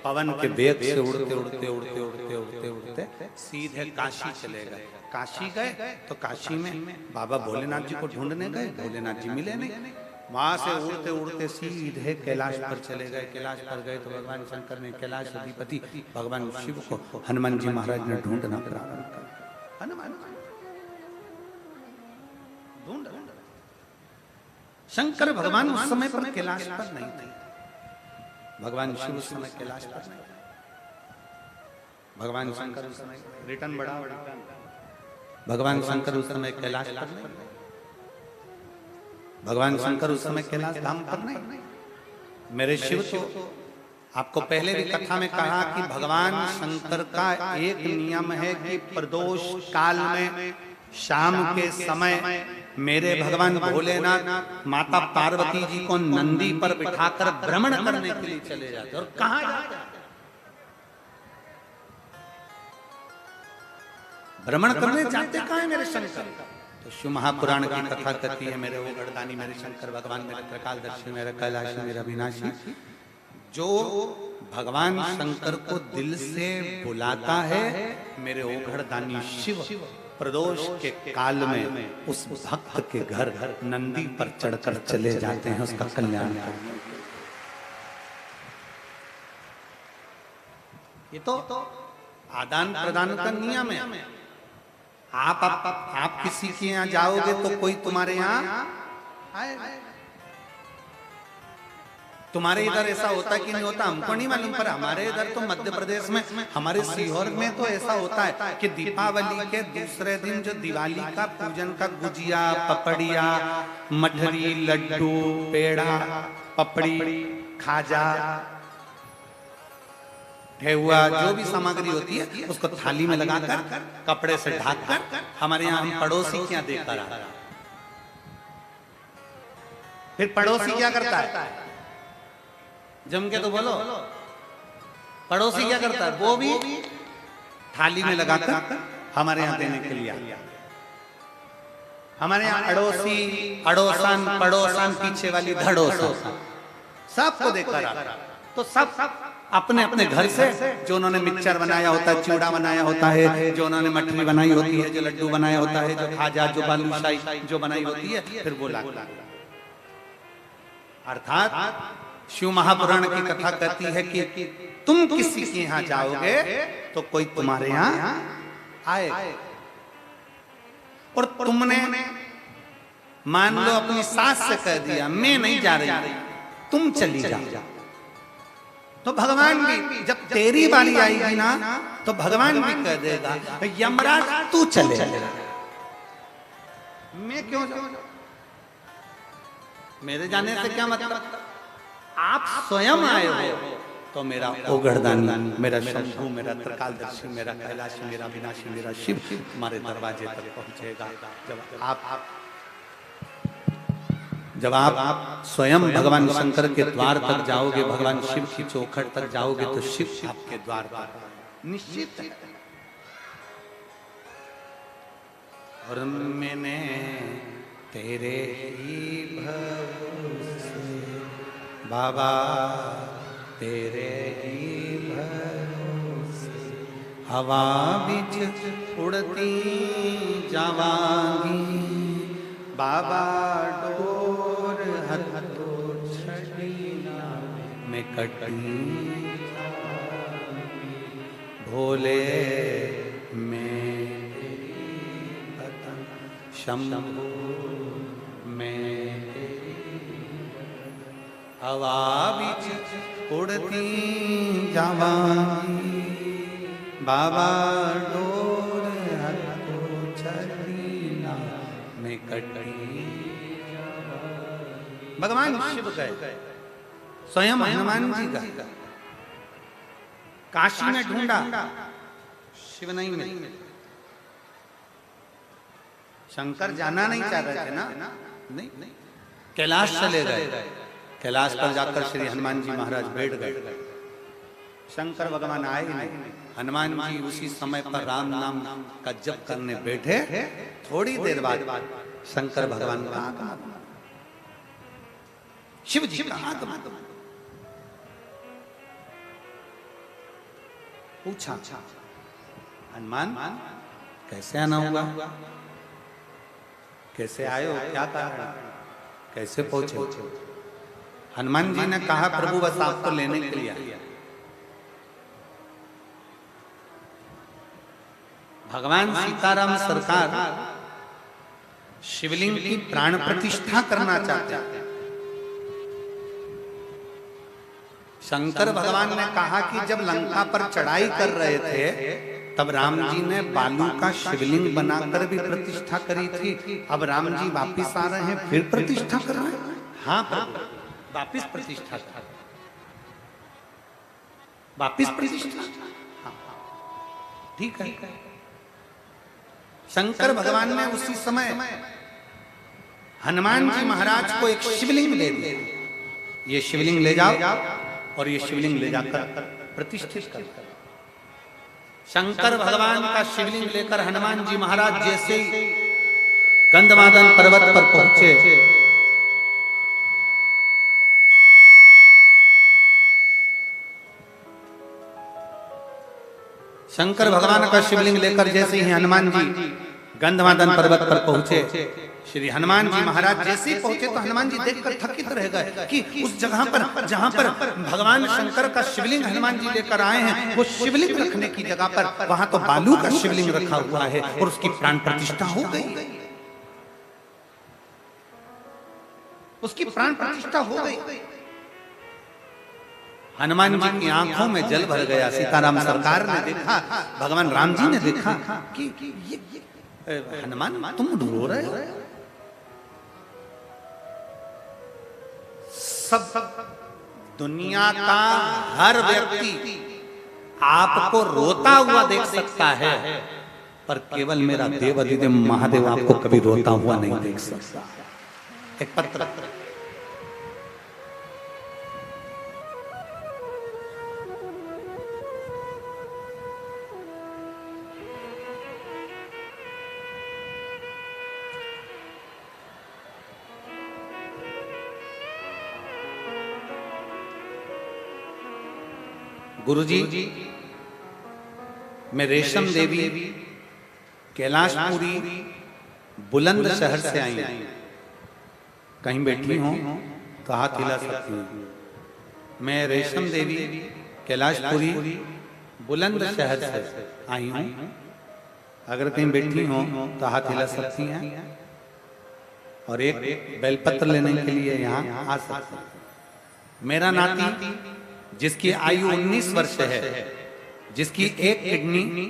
पवन के वेग से उड़ते उड़ते उड़ते उड़ते उड़ते उड़ते सीधे काशी चले गए। काशी गए तो काशी में बाबा भोलेनाथ जी को ढूंढने गए, भोलेनाथ जी मिले नहीं। वहां से उड़ते उड़ते सीधे कैलाश पर चले गए। कैलाश पर गए तो भगवान शंकर ने, कैलाश अधिपति भगवान शिव को हनुमान जी महाराज ने ढूंढना प्रारंभ कर। हनुमान ढूंढ, शंकर भगवान उस समय पर कैलाश पर नहीं थे। भगवान शिव उस समय कैलाश पर नहीं, भगवान शंकर उस समय रिटर्न बढ़ा, भगवान शंकर उस समय कैलाश पर नहीं, भगवान शंकर उस समय कैलाश धाम पर नहीं। मेरे शिव तो आपको पहले भी कथा में कहा कि भगवान शंकर का एक नियम है कि प्रदोष काल में शाम के समय मेरे भगवान भोलेनाथ माता पार्वती जी को नंदी पर बिठाकर भ्रमण करने के लिए चले जाते। और कहां जाते? भ्रमण करने जाते कहां है मेरे शंकर? तो शिव महापुराण की कथा कहती है, मेरे वो गढ़दानी, मेरे शंकर भगवान, मेरे त्रिकालदर्शी, मेरे कैलाशी, मेरे अविनाशी, जो भगवान शंकर को दिल से बुलाता है, मेरे ओघड़दानी शिव प्रदोष के काल में उस भक्त के घर नंदी पर चढ़कर चले जाते हैं उसका कल्याण करने। ये तो आदान प्रदान का नियम है। आप किसी के यहाँ जाओगे तो कोई तुम्हारे यहाँ आएगा। तुम्हारे इधर ऐसा होता कि नहीं होता हमको नहीं मालूम, पर हमारे इधर तो मध्य प्रदेश में, हमारे सीहोर में तो ऐसा होता है कि दीपावली के दूसरे दिन जो दिवाली का पूजन का गुजिया, पपड़िया, मठरी, लड्डू, पेड़ा, पपड़ी, खाजा, ठेहुआ, जो भी सामग्री होती है उसको थाली में लगाकर कपड़े से ढककर हमारे यहाँ हम पड़ोसी क्या देकर आते हैं। फिर पड़ोसी क्या करता है? जम के तो बोलो, पड़ोसी क्या करता है? वो भी थाली में लगाकर हमारे यहाँ देने के लिए आया। हमारे यहाँ अड़ोसी, अड़ोसन, पड़ोसन, पीछे वाली धड़ोसन सबको देकर आता। तो सब अपने अपने घर से, जो उन्होंने मिक्सचर बनाया होता है, चिवड़ा बनाया होता है, जो उन्होंने मठरी बनाई होती है, जो लड्डू बनाया होता है, जो खाजा, जो बालूशाही जो बनाई होती है, फिर वो लाता। अर्थात शिव महापुराण की कथा कहती है कि तुम किसी के यहाँ जाओगे तो कोई तुम्हारे यहाँ आएगा। और तुमने मान लो अपनी सास से कह दिया मैं नहीं जा रही, तुम चली जाओ, तो भगवान भी जब तेरी बारी आएगी ना तो भगवान भी कह देगा यमराज तू चले, मैं क्यों जाऊं? मेरे जाने से क्या मतलब, आप स्वयं आए हो तो मेरा ओगढ़दानी, मेरा शंभू, मेरा त्रिकालदर्शी, मेरा कैलाशी, मेरा विनाशी, मेरा शिव हमारे दरवाजे तक पहुंचेगा। जब आप स्वयं भगवान शंकर के द्वार तक जाओगे, भगवान शिव की चौखट तक जाओगे, तो शिव आपके द्वार पर निश्चित है। और मैंने तेरे ही भरोसे बाबा, तेरे ही भरोसे हवा बिच उड़ती जावांगी बाबा, डोर हथो छड़ी में कटी भोले में शंभू में हवा बिच उड़ती जावांगी बाबा, डोर हथो छड़ी में कटी। भगवान शिव गए, स्वयं हनुमान जी गए, काशी में ढूंढा, शिव नहीं मिले। शंकर जाना नहीं चाह रहे थे ना, नहीं, कैलाश चले गए। कैलाश पर जाकर श्री हनुमान जी महाराज बैठ गए। शंकर भगवान आए नहीं। हनुमान जी उसी समय पर राम नाम का जप करने बैठे। थोड़ी देर बाद शंकर भगवान का आगमन, शिव जी का आगमन। पूछा, हनुमान कैसे आना हुआ, कैसे आए हो, क्या कारण, कैसे पहुंचे? हनुमान जी ने कहा, प्रभु बस आपको लेने के लिए आया। भगवान सीताराम सरकार शिवलिंग की प्राण प्रतिष्ठा करना चाहते हैं। शंकर भगवान ने कहा कि जब लंका पर चढ़ाई कर रहे थे तब राम जी ने बालू का शिवलिंग बनाकर भी प्रतिष्ठा करी थी। अब राम जी वापिस आ रहे हैं, फिर प्रतिष्ठा कर रहे हैं। हाँ प्रभु, वापिस प्रतिष्ठा कर, वापिस प्रतिष्ठा, ठीक है। शंकर भगवान ने उसी समय हनुमान जी महाराज को एक शिवलिंग दे दिया। ये शिवलिंग ले जाओ और ये शिवलिंग ले जाकर प्रतिष्ठित कर। शंकर भगवान का शिवलिंग लेकर हनुमान जी महाराज जैसे ही गंधमादन पर्वत पर पहुंचे, शंकर भगवान का शिवलिंग लेकर जैसे ही हनुमान जी गंधमादन पर्वत पर पहुंचे, श्री हनुमान जी महाराज जैसे ही पहुंचे तो हनुमान जी देखकर थकित रह गए कि उस जगह पर जहां पर भगवान शंकर का शिवलिंग हनुमान जी लेकर आए हैं, वो शिवलिंग रखने की जगह पर वहां तो बालू का शिवलिंग रखा हुआ है और उसकी प्राण प्रतिष्ठा हो गई, उसकी प्राण प्रतिष्ठा हो गई। हनुमान जी की आंखों में जल भर गया। सीताराम सरकार ने देखा, भगवान राम जी ने देखा कि हनुमान तुम रो रहे हो। सब दुनिया का हर व्यक्ति आपको रोता हुआ देख सकता है, पर केवल मेरा देव अधिदेव महादेव आपको कभी रोता हुआ नहीं देख सकता। एक पत्र, गुरुजी, मैं रेशम देवी कैलाशपुरी बुलंद शहर से आई हूं। कहीं बैठी हूं तो हाथ हिला सकती हूं। मैं रेशम देवी कैलाशपुरी बुलंद शहर से आई हूं। अगर कहीं बैठी हूं तो हाथ हिला सकती हैं और एक बेलपत्र लेने के लिए यहाँ आ सकते हैं। मेरा नाती जिसकी आयु 19 वर्ष है, जिसकी एक किडनी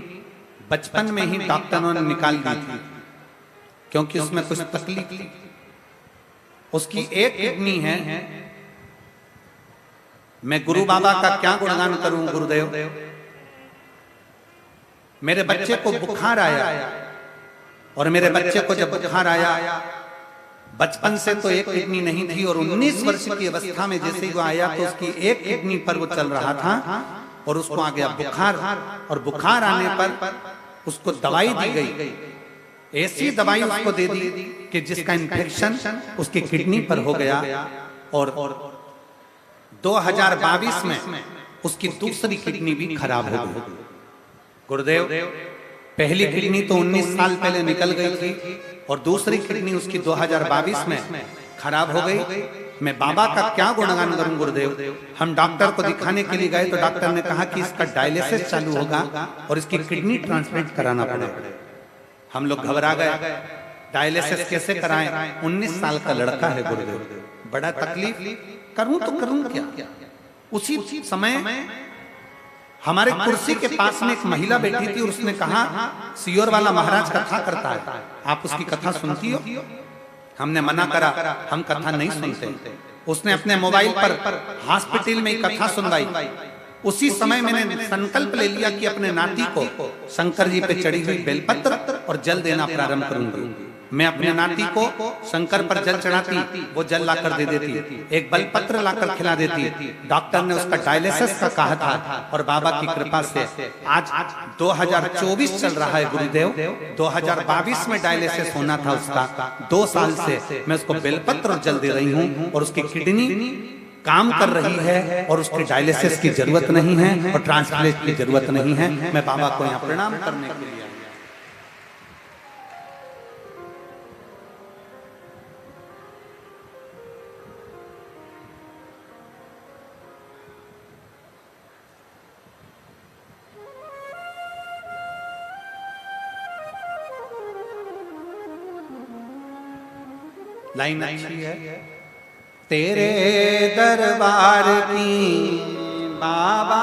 बचपन में ही डॉक्टरों ने निकाल दी थी क्योंकि उसमें कुछ तकलीफ थी, उसकी एक किडनी है। मैं गुरु बाबा का क्या गुणगान करूं गुरुदेव। मेरे बच्चे को बुखार आया और मेरे बच्चे को जब बुखार आया, बचपन से तो एक किडनी नहीं थी और 19 वर्ष की अवस्था में जैसे ही वो आया तो उसकी एक किडनी पर वो चल रहा था और उसको आ गया बुखार। और बुखार आने पर उसको दवाई दी गई, ऐसी दवाई उसको दे दी कि जिसका इन्फेक्शन उसकी किडनी पर हो गया। और 2022 में उसकी दूसरी किडनी भी खराब हो गई। गुरुदेव, पहली किडनी तो 19 साल पहले निकल गई थी और दूसरी किडनी उसकी 2022 में खराब हो गई। मैं बाबा का क्या गुणगान करूं गुरुदेव। हम डॉक्टर को दिखाने के लिए गए तो डॉक्टर ने कहा कि इसका डायलिसिस चालू होगा और इसकी किडनी ट्रांसप्लांट कराना पड़ेगा। हम लोग घबरा गए, डायलिसिस कैसे कराएं, 19 साल का लड़का है गुरुदेव, बड़ा तकलीफ, करूं तो करूं क्या। उसी समय हमारे कुर्सी के पास में एक महिला बैठी थी और उसने कहा, सियोर वाला महाराज कथा करता है, आप उसकी कथा सुनती हो। हमने मना करा, हम कथा नहीं सुनते। उसने अपने मोबाइल पर हॉस्पिटल में कथा सुनवाई। उसी समय मैंने संकल्प ले लिया कि अपने नाती को शंकर जी पे चढ़ी हुई बेलपत्र और जल देना प्रारंभ करूंगी। मैं अपने नाती को शंकर पर जल चढ़ाती, वो जल लाकर दे देती, एक बेलपत्र लाकर खिला देती। डॉक्टर ने उसका डायलिसिस का कहा था और बाबा की कृपा से आज 2024 चल रहा है गुरुदेव, 2022 में डायलिसिस होना था उसका। 2 साल से मैं उसको बेलपत्र और जल दे रही हूँ और उसकी किडनी काम कर रही है और उसके डायलिसिस की जरूरत नहीं है और ट्रांसप्लांट की जरूरत नहीं है। मैं बाबा को यहाँ प्रणाम करने के लिए लाइन अच्छी है। तेरे दरबार की बाबा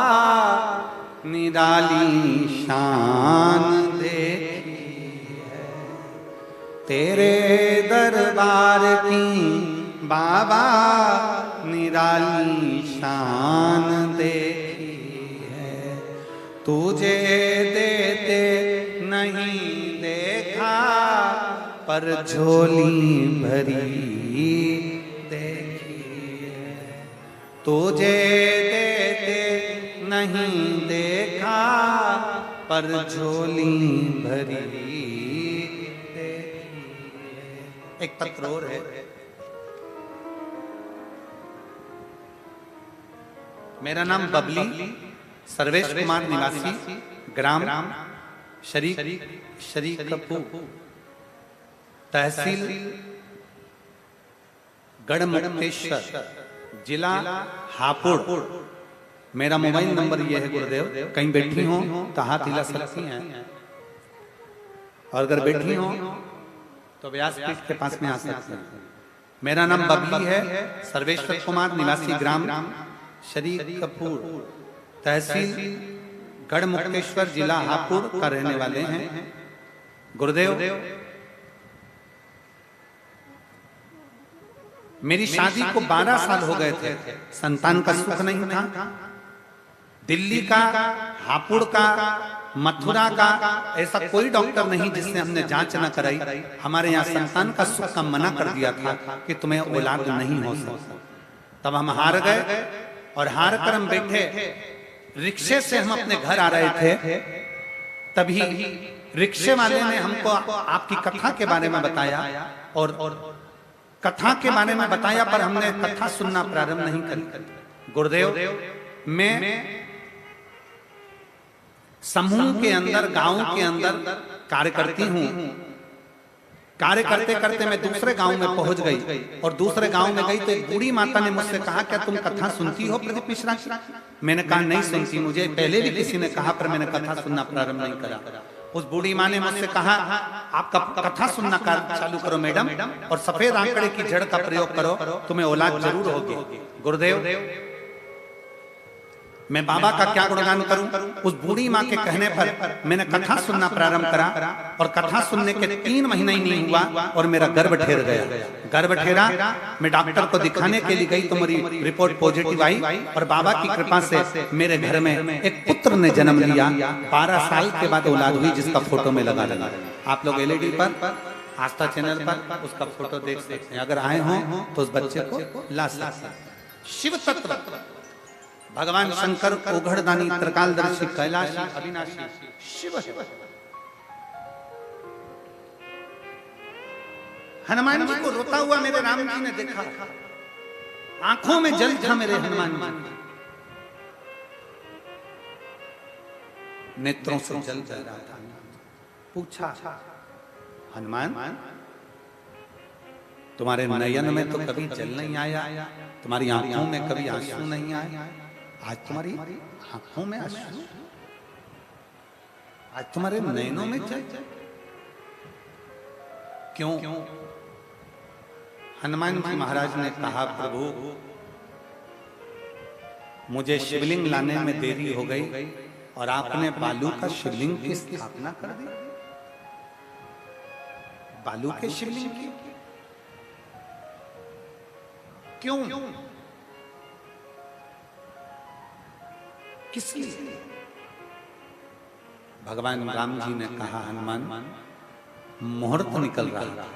निराली शान देखी है, तेरे दरबार की बाबा निराली शान देखी है। तुझे देते नहीं देखा पर झोली भरी देखी है। तुझे देते नहीं देखा पर झोली भरी देखी है। एक पत्र और है। मेरा नाम बबली सर्वेश कुमार, निवासी ग्राम शरीकपुर, तहसील गढ़मुक्तेश्वर, जिला हापुड़। मेरा मोबाइल नंबर ये है गुरुदेव, कहीं बैठी हो तो हाथ हिला सकती हैं और अगर बैठी हो तो व्यासपीठ के पास में आ सकते हैं। मेरा नाम बबली है सर्वेश्वर कुमार, निवासी ग्राम शरीकपुर, तहसील गढ़मुक्तेश्वर, जिला हापुड़ का रहने वाले हैं। गुरुदेव, मेरी शादी को 12 साल हो गए थे, संतान का सुख नहीं था। दिल्ली का, हापुड़ का, मथुरा का ऐसा कोई डॉक्टर नहीं जिसने हमने जांच न कराई। हमारे यहाँ संतान का सुख का मना कर दिया था कि तुम्हें औलाद नहीं हो सकता। तब हम हार गए और हार कर हम बैठे। रिक्शे से हम अपने घर आ रहे थे, तभी रिक्शे वाले ने हमको आपकी कथा के बारे में बताया और कथा के बारे में बताया, पर हमने कथा सुनना प्रारंभ नहीं करी। गुरुदेव, मैं समूह के अंदर, गांव के अंदर कार्य करती हूँ। कार्य करते करते मैं दूसरे गांव में पहुंच गई और दूसरे गांव में गई तो एक बूढ़ी माता ने मुझसे कहा, क्या तुम कथा सुनती हो प्रदीप मिश्रा की? मैंने कहा नहीं सुनती, मुझे पहले भी किसी ने कहा पर मैंने कथा सुनना प्रारंभ नहीं करा। उस बूढ़ी माँ ने मुझसे कहा, आप कथा सुनना चालू करो मैडम और सफेद आंकड़े की जड़ का प्रयोग करो, तुम्हें औलाद जरूर होगी। गुरुदेव, मैं बाबा का क्या गुणगान करूं। उस बूढ़ी माँ के कहने पर मैंने कथा सुनना प्रारंभ करा और कथा सुनने के 3 महीने ही नहीं हुआ और मेरा गर्भ ठेर गया। गर्भ ठेरा, मैं डॉक्टर को दिखाने के लिए गई तो मेरी रिपोर्ट पॉजिटिव आई और बाबा की कृपा से मेरे घर में एक पुत्र ने जन्म लिया। 12 साल के बाद औलाद हुई, जिसका फोटो में लगा लगा। आप लोग एलईडी पर आस्था चैनल पर उसका फोटो देख सकते हैं। अगर आए हो तो उस बच्चे को ला सकते हैं। शिव तत्व भगवान शंकर ओघड़दानी त्रिकालदर्शी कैलाशी अविनाशी शिव। हनुमान जी को रोता हुआ मेरे राम जी ने देखा, आंखों में जल था मेरे हनुमान जी, नेत्रों से जल बह रहा था। पूछा, हनुमान तुम्हारे नयन में तो कभी जल नहीं आया, तुम्हारी आंखों में कभी आंसू नहीं आए, आज तुम्हारी आंखों में आंसू, आज तुम्हारे नयनों में जल क्यों? हनुमान जी महाराज ने कहा, प्रभु मुझे शिवलिंग लाने में देरी हो गई और आपने बालू का शिवलिंग की स्थापना कर दी। बालू के शिवलिंग की क्यों? किस लिए? भगवान राम जी ने कहा, हनुमान मुहूर्त निकल रहा था,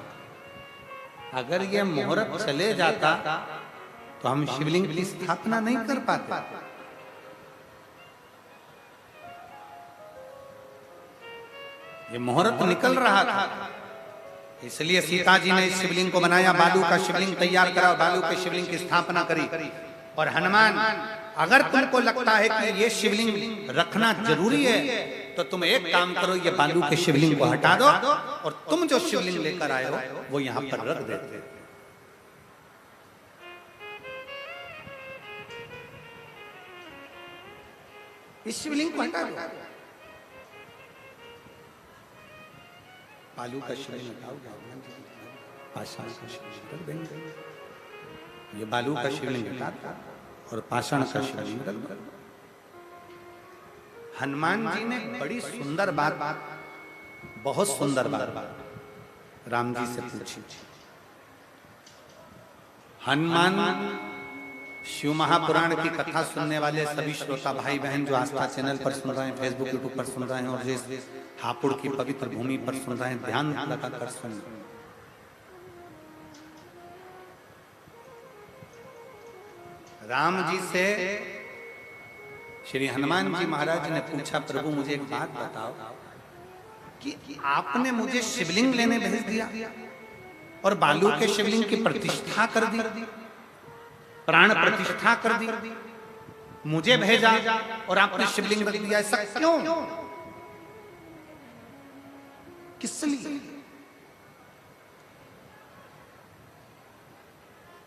अगर यह मुहूर्त चले जाता तो हम शिवलिंग की स्थापना नहीं कर पाते। ये मुहूर्त निकल रहा था, इसलिए सीता जी ने इस शिवलिंग को बनाया, बालू का शिवलिंग तैयार करा और बालू के शिवलिंग की स्थापना करी। और हनुमान, अगर तुमको लगता है कि ये शिवलिंग रखना जरूरी है तो तुम एक काम करो, ये बालू के शिवलिंग को हटा दो और तुम जो शिवलिंग लेकर आए हो वो यहां पर रख देते। इस शिवलिंग को हटा दो, बालू का शिवलिंग हटाओगे, पाषाण का शिवलिंग रख देंगे। ये बालू का शिवलिंग हटा और पाषाण का शिवलिंग रख दो। हनुमान जी ने बड़ी सुंदर बात, बहुत सुंदर बात राम जी से पूछी। हनुमान शिव महापुराण की कथा सुनने वाले सभी श्रोता भाई बहन जो आस्था चैनल पर सुन रहे हैं, फेसबुक यूट्यूब पर सुन रहे हैं और जिस हापुड़ की पवित्र भूमि पर सुन रहे हैं, ध्यान लगाकर सुन। राम जी से श्री हनुमान जी महाराज ने पूछा, प्रभु मुझे एक बात बताओ कि आपने मुझे शिवलिंग लेने भेज दिया और बालू के शिवलिंग की प्रतिष्ठा कर दी, प्राण प्रतिष्ठा कर दी, मुझे भेजा और आपने शिवलिंग रख दिया, ऐसा क्यों? किस लिए?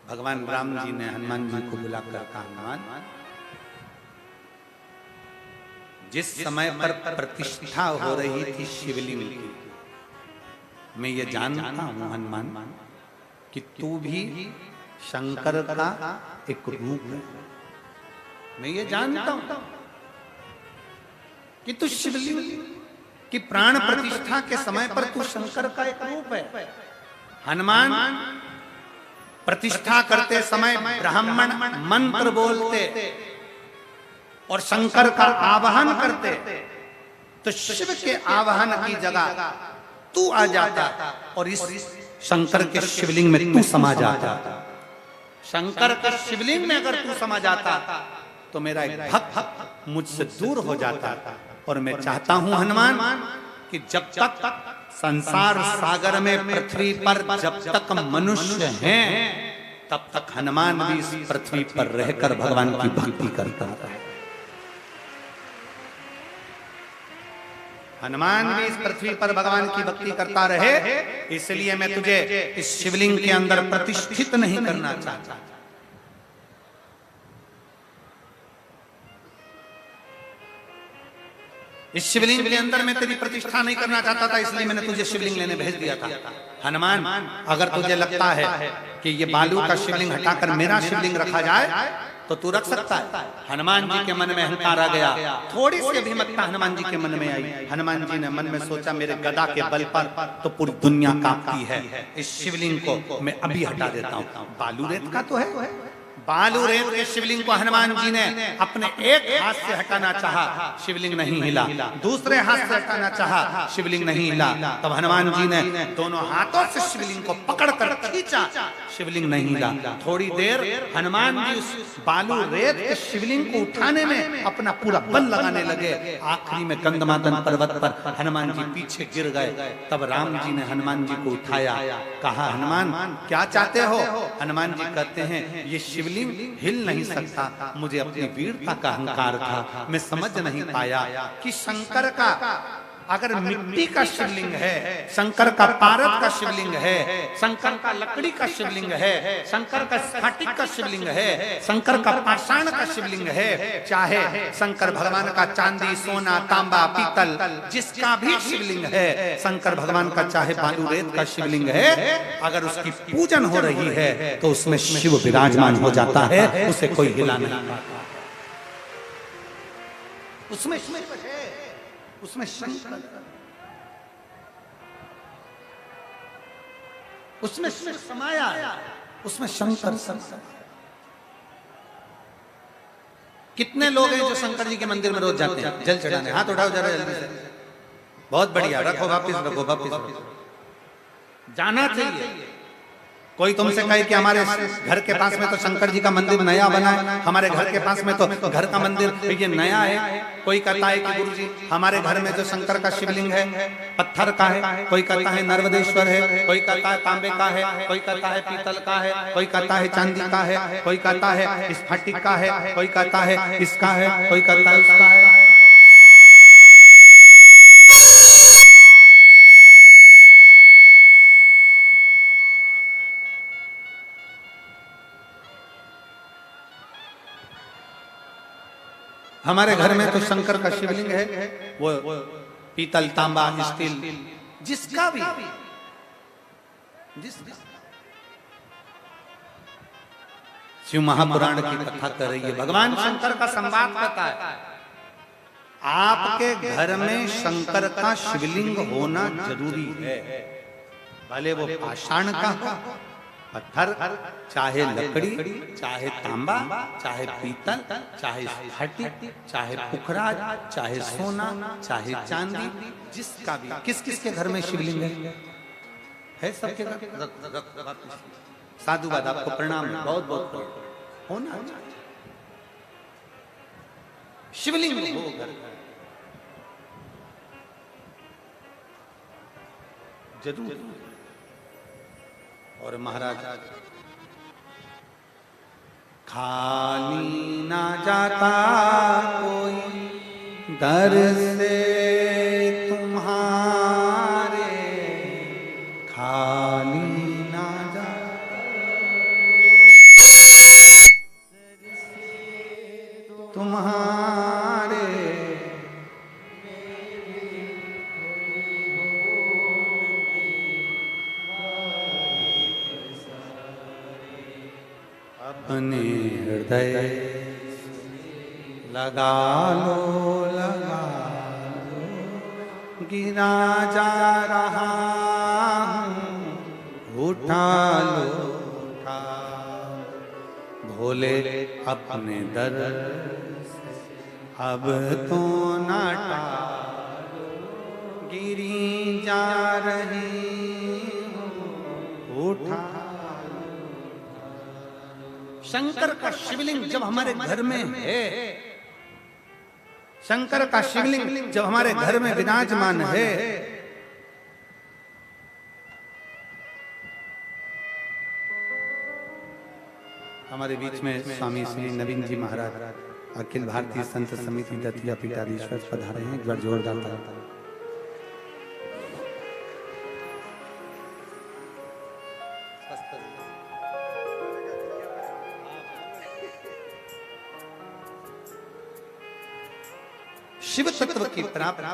भगवान राम जी ने हनुमान जी को बुलाकर कहा, हनुमान जिस समय पर प्रतिष्ठा हो रही थी शिवलिंग की, मैं ये जानता हूं हनुमान कि तू भी शंकर का एक रूप है। मैं ये जानता हूं कि तू शिवलिंग की प्राण प्रतिष्ठा के समय पर तू शंकर का एक रूप है। हनुमान प्रतिष्ठा करते समय ब्राह्मण मंत्र बोलते और शंकर का आवाहन करते तो शिव के आवाहन की जगह तू आ जाता और इस शंकर के शिवलिंग में तू समा जाता। शंकर के शिवलिंग में अगर तू समा जाता तो मेरा एक भक्त मुझसे दूर हो जाता। और मैं चाहता हूं हनुमान कि जब तक संसार सागर में पृथ्वी पर जब तक मनुष्य हैं तब तक हनुमान भी इस पृथ्वी पर रहकर भगवान की भक्ति करता है। हनुमान भी इस पृथ्वी पर भगवान की भक्ति करता रहे, इसलिए मैं तुझे इस शिवलिंग के अंदर प्रतिष्ठित नहीं करना चाहता। इस शिवलिंग के अंदर मैं तेरी प्रतिष्ठा नहीं करना चाहता था, इसलिए मैंने तुझे शिवलिंग लेने भेज दिया था। हनुमान अगर तुझे लगता है कि ये बालू का शिवलिंग हटाकर मेरा शिवलिंग रखा जाए, तो तू रख सकता है। हनुमान जी के मन में अहंकार आ गया, थोड़ी सी अभिमतता हनुमान जी के मन में आई। हनुमान जी ने मन में सोचा, मेरे गदा के बल पर तो पूरी दुनिया कांपती है, इस शिवलिंग को मैं अभी हटा देता हूँ। बालू रेत का तो है। बालू रेत के शिवलिंग को हनुमान जी ने अपने एक हाथ से हटाना चाहा, शिवलिंग नहीं हिला। दूसरे हाथ से हटाना चाहा, शिवलिंग नहीं हिला। तब हनुमान जी ने दोनों हाथों से शिवलिंग को पकड़कर खींचा, शिवलिंग नहीं हिला। थोड़ी देर हनुमान जी उस बालू रेत के शिवलिंग को उठाने में अपना पूरा बल लगाने लगे। आखिरी में गंधमादन पर्वत पर हनुमान जी पीछे गिर गए। तब राम जी ने हनुमान जी को उठाया, कहा, हनुमान क्या चाहते हो? हनुमान जी कहते हैं, ये शिवलिंग हिल नहीं सकता, मुझे अपनी वीरता का अहंकार था। मैं समझ नहीं पाया कि शंकर का अगर मिट्टी का शिवलिंग है, शंकर का पारद का शिवलिंग है, शंकर का लकड़ी का शिवलिंग है, शंकर का स्फटिक का शिवलिंग है, शंकर का पाषाण का शिवलिंग है, चाहे शंकर भगवान का चांदी, सोना, तांबा, पीतल जिसका भी शिवलिंग है, शंकर भगवान का चाहे बालू रेत का शिवलिंग है, अगर उसकी पूजन हो रही है तो उसमें शिव विराजमान हो जाता है, उसे कोई हिला नहीं पाता। उसमें शंकर, उसमें समाया, उसमें शंकर। कितने लोग हैं जो शंकर जी के मंदिर में रोज जाते हैं जल चढ़ाने? हाथ उठाओ जरा जल्दी से। बहुत बढ़िया, रखो वापिस जाना चाहिए। कोई तुमसे कहे कि हमारे घर के पास में तो शंकर जी का मंदिर नया बना है, हमारे घर के पास में तो घर का मंदिर ये नया है। कोई कहता है कि गुरुजी हमारे घर में जो शंकर का शिवलिंग है पत्थर का है, कोई कहता है नर्मदेश्वर है, कोई कहता है तांबे का है, कोई कहता है पीतल का है, कोई कहता है चांदी का है, कोई कहता है स्फटिक का है, कोई कहता है इसका है, कोई कहता है उसका है। हमारे घर में तो शंकर का शिवलिंग है, वो पीतल, तांबा, स्टील, जिसका भी शिव महापुराण की कथा कर रही है, भगवान शंकर का संवाद करता है। आपके घर में शंकर का शिवलिंग होना जरूरी है, भले वो पाषाण का हो, पत्थर, चाहे लकड़ी, चाहे तांबा, चाहे पीतल, चाहे स्फटिक, चाहे पुखराज, चाहे सोना, चाहे चांदी, जिसका भी। किस किस के घर में शिवलिंग है? सबके घर। साधुवाद, आपको प्रणाम, बहुत बहुत होना चाहिए। शिवलिंग हो घर जरूर। और महाराज, खाली ना जाता कोई दर से तुम्हारे, खाली ना जाता तुम्हारे, अपने हृदय लगा लो, गिरा जा रहा हूँ, उठा लो, भोले अपने दर से अब तो ना टालो, गिरी जा रही हूँ, उठा। शंकर का शिवलिंग जब हमारे घर में है, शंकर का शिवलिंग जब हमारे घर में विराजमान है, हमारे बीच में स्वामी श्री नवीन जी महाराज अखिल भारतीय संत समिति दतिया पीठाधीश्वर पधारे हैं। एक बार जोरदार ताली। शिव तत्व की प्राप्ति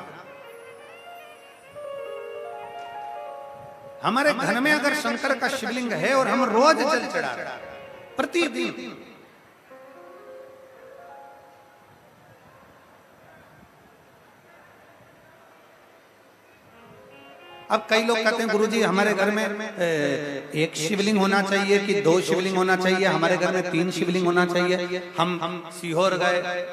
हमारे घर में अगर शंकर का शिवलिंग है और हम रोज जल चढ़ा रहे हैं प्रतिदिन, अब कई लोग कहते हैं गुरुजी हमारे घर में एक शिवलिंग होना चाहिए कि 2 शिवलिंग होना चाहिए, हमारे घर में 3 शिवलिंग होना चाहिए। हम सीहोर गए,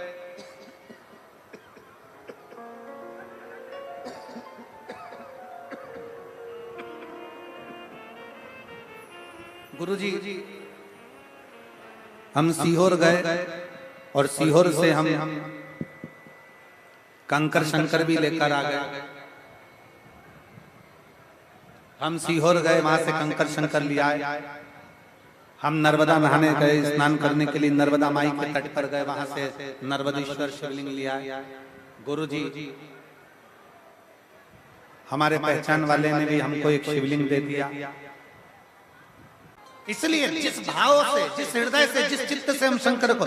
गुरुजी हम सीहोर गए और सीहोर से हम कंकर शंकर भी लेकर आ गए। हम सीहोर गए, वहां से कंकर शंकर ले आए। हम नर्मदा नहाने गए, स्नान करने के लिए नर्मदा माई के तट पर गए, वहां से नर्मदेश्वर शिवलिंग ले आए। गुरुजी हमारे पहचान वाले ने भी हमको एक शिवलिंग दे दिया। इसलिए जिस भाव से, जिस हृदय से, जिस चित्त से हम शंकर को,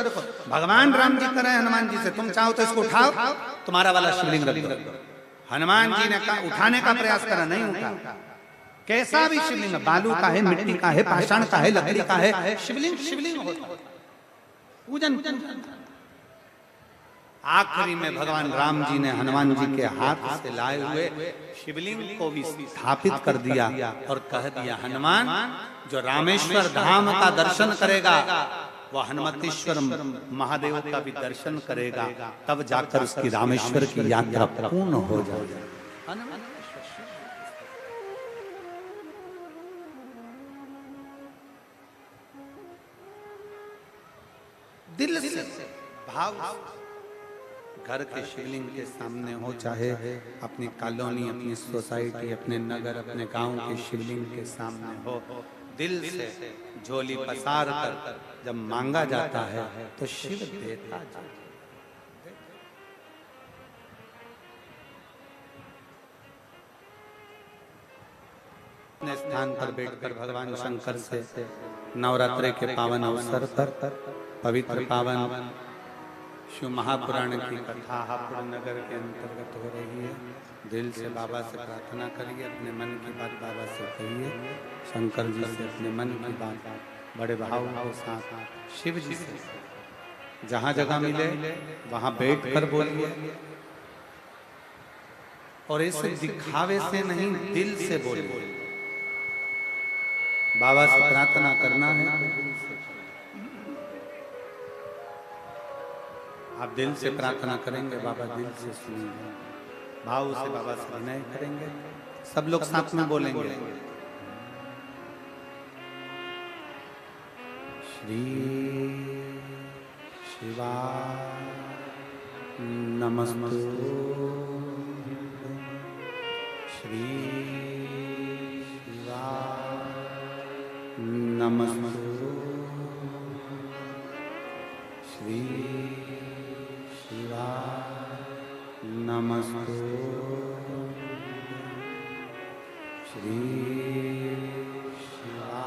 भगवान राम जी कर रहे हैं हनुमान जी से, तुम चाहो तो इसको उठाओ, तुम्हारा वाला शिवलिंग रख दो। हनुमान जी ने कहा उठाने का प्रयास करा, नहीं उठा। कैसा भी शिवलिंग, बालू का है, मिट्टी का है, पाषाण का है, लकड़ी का है, शिवलिंग शिवलिंग होता है, पूजन। आखिरी में भगवान राम जी ने हनुमान जी के हाथ से लाए हुए शिवलिंग को भी स्थापित कर दिया और कह दिया, हनुमान जो रामेश्वर धाम का दर्शन करेगा वह हनुमतेश्वर महादेव का भी दर्शन करेगा, तब जाकर उसकी रामेश्वर की यात्रा पूर्ण हो जाएगी। दिल से भाव, घर के शिवलिंग के सामने हो, चाहे अपनी कॉलोनी, अपनी सोसाइटी, अपने नगर, अपने गांव के शिवलिंग के सामने हो, दिल से झोली पसार कर जब मांगा जाता है तो शिव देता जाता है। अपने स्थान पर बैठकर भगवान शंकर से नवरात्रि के पावन अवसर पर पवित्र पावन शिव महापुराण की कथा हापुड़ नगर के अंतर्गत हो रही है। दिल से बाबा से प्रार्थना करिए, अपने मन की बात बाबा से कहिए, शंकर जी से अपने मन की बात बड़े भाव के साथ शिव जी से जहाँ जगह मिले वहाँ बैठ कर बोलिए, और ऐसे दिखावे से नहीं, दिल से बोलिए। बाबा से प्रार्थना करना है, आप दिल से प्रार्थना करेंगे, बाबा दिल से सुनेंगे, भाव से बाबा से विनय करेंगे। सब लोग साथ में बोलेंगे, श्री शिवा नमस्तु, श्री शिवा नमस्तु, श्री नमस्तु, श्री शिवा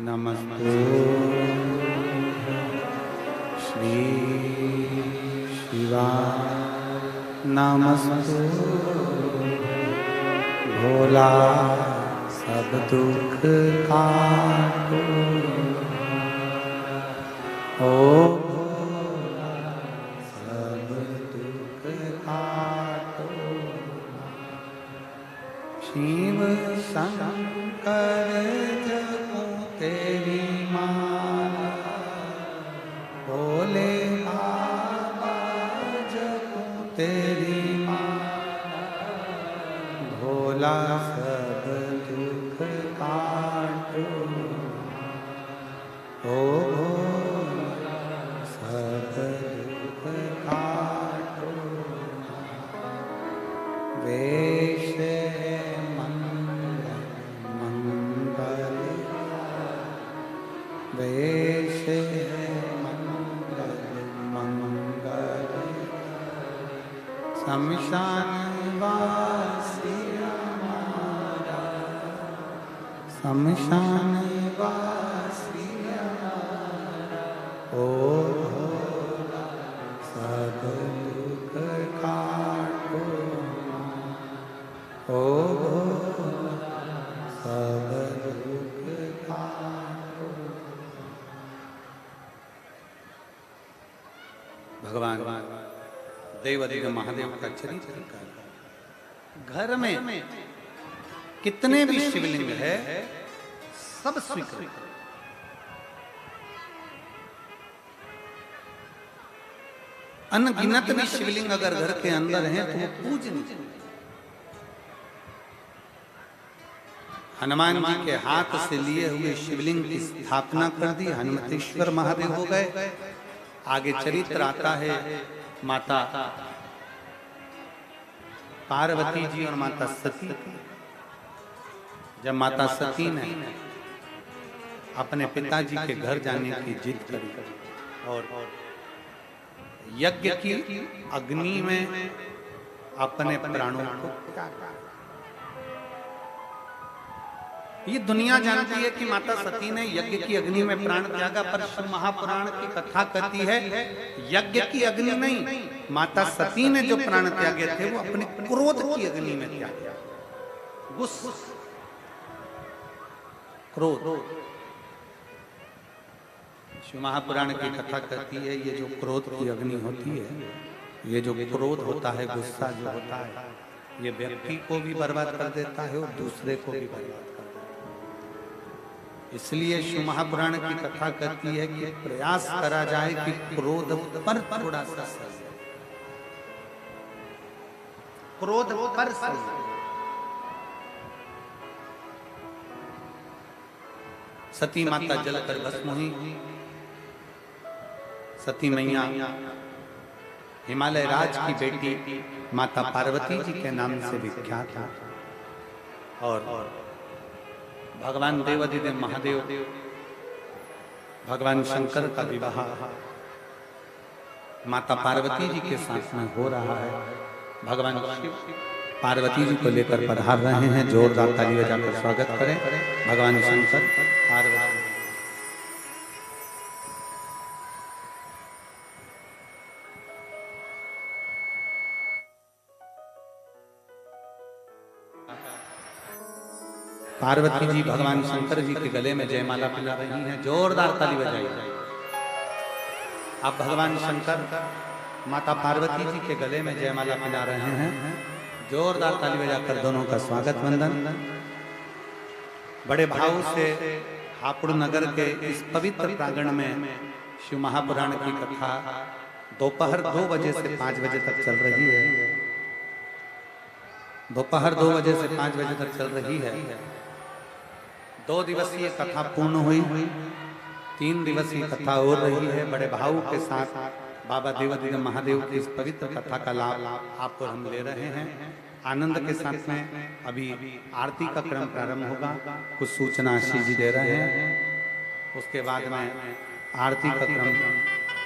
नमस्तु, श्री शिवा नमस्तु। भोला सब दुख काटो, ओ शिव शंकर जपो तेरी माला, भोले बाबा जपो तेरी माला, भोला सब दुख काटो, ओ भोला सब दुख काटो। वेश वेश मंगल मंगल, शमशान वासी हमारा, शमशान वासी हमारा, ओ भोला सब दुख काटो, ओ भोला भगवान देवाधिदेव महादेव का चरित्र का घर में कितने भी शिवलिंग है सब स्वीकृत। अनगिनत भी शिवलिंग अगर घर के अंदर हैं तो वो पूजनीय। हनुमान जी के हाथ से लिए हुए शिवलिंग की स्थापना कर दी, हनुमतेश्वर महादेव हो गए। आगे चरित्र आता है माता पार्वती जी और माता सती। जब माता सती ने अपने पिताजी के घर जाने की जिद करी और यज्ञ की अग्नि में अपने प्राणों को त्यागा। ये दुनिया जानती है कि माता सती ने यज्ञ की अग्नि में प्राण त्यागा, पर शिव महापुराण की कथा कहती है यज्ञ की अग्नि नहीं, माता सती ने जो प्राण त्यागे थे वो अपने क्रोध की अग्नि में त्यागे। क्रोध। शिव महापुराण की कथा कहती है ये जो क्रोध की अग्नि होती है, ये जो क्रोध होता है, गुस्सा जो होता है, ये व्यक्ति को भी बर्बाद कर देता है और दूसरे को भी बर्बाद कर देता है। इसलिए शिव महापुराण की कथा कहती है कि प्रयास करा जाए कि क्रोध पर थोड़ा सा क्रोध पर सती माता जलकर भस्म हुई। सती मैया हिमालय राज की बेटी माता पार्वती जी के नाम से विख्यात है और भगवान देवाधिदेव महादेव भगवान शंकर का विवाह माता पार्वती जी के साथ में हो रहा है। भगवान शिव पार्वती जी को लेकर पधार रहे हैं। जोरदार ताली बजाकर स्वागत करें भगवान शंकर पार्वती। पार्वती जी भगवान शंकर जी के गले में जयमाला पिला रही हैं। जोरदार ताली बजाइए। अब भगवान शंकर माता पार्वती जी के गले में जयमाला पिला रहे हैं। जोरदार ताली बजाकर दोनों का स्वागत वंदन। बड़े भाव से हापुड़ नगर के इस पवित्र प्रांगण में शिव महापुराण की कथा दोपहर 2 बजे से 5 बजे तक चल रही है। दोपहर 2 बजे से 5 बजे तक चल रही है। 2 दिवसीय कथा पूर्ण हुई, 3 दिवसीय कथा हो रही है। बड़े भाव के साथ बाबा देवाधिदेव महादेव की इस पवित्र कथा का लाभ आपको हम ले रहे हैं। आनंद के साथ में अभी आरती का क्रम प्रारंभ होगा। कुछ सूचना आशीष जी दे रहे हैं, उसके बाद में आरती का क्रम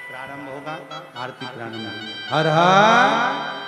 प्रारंभ होगा। आरती प्रारंभ। हर हर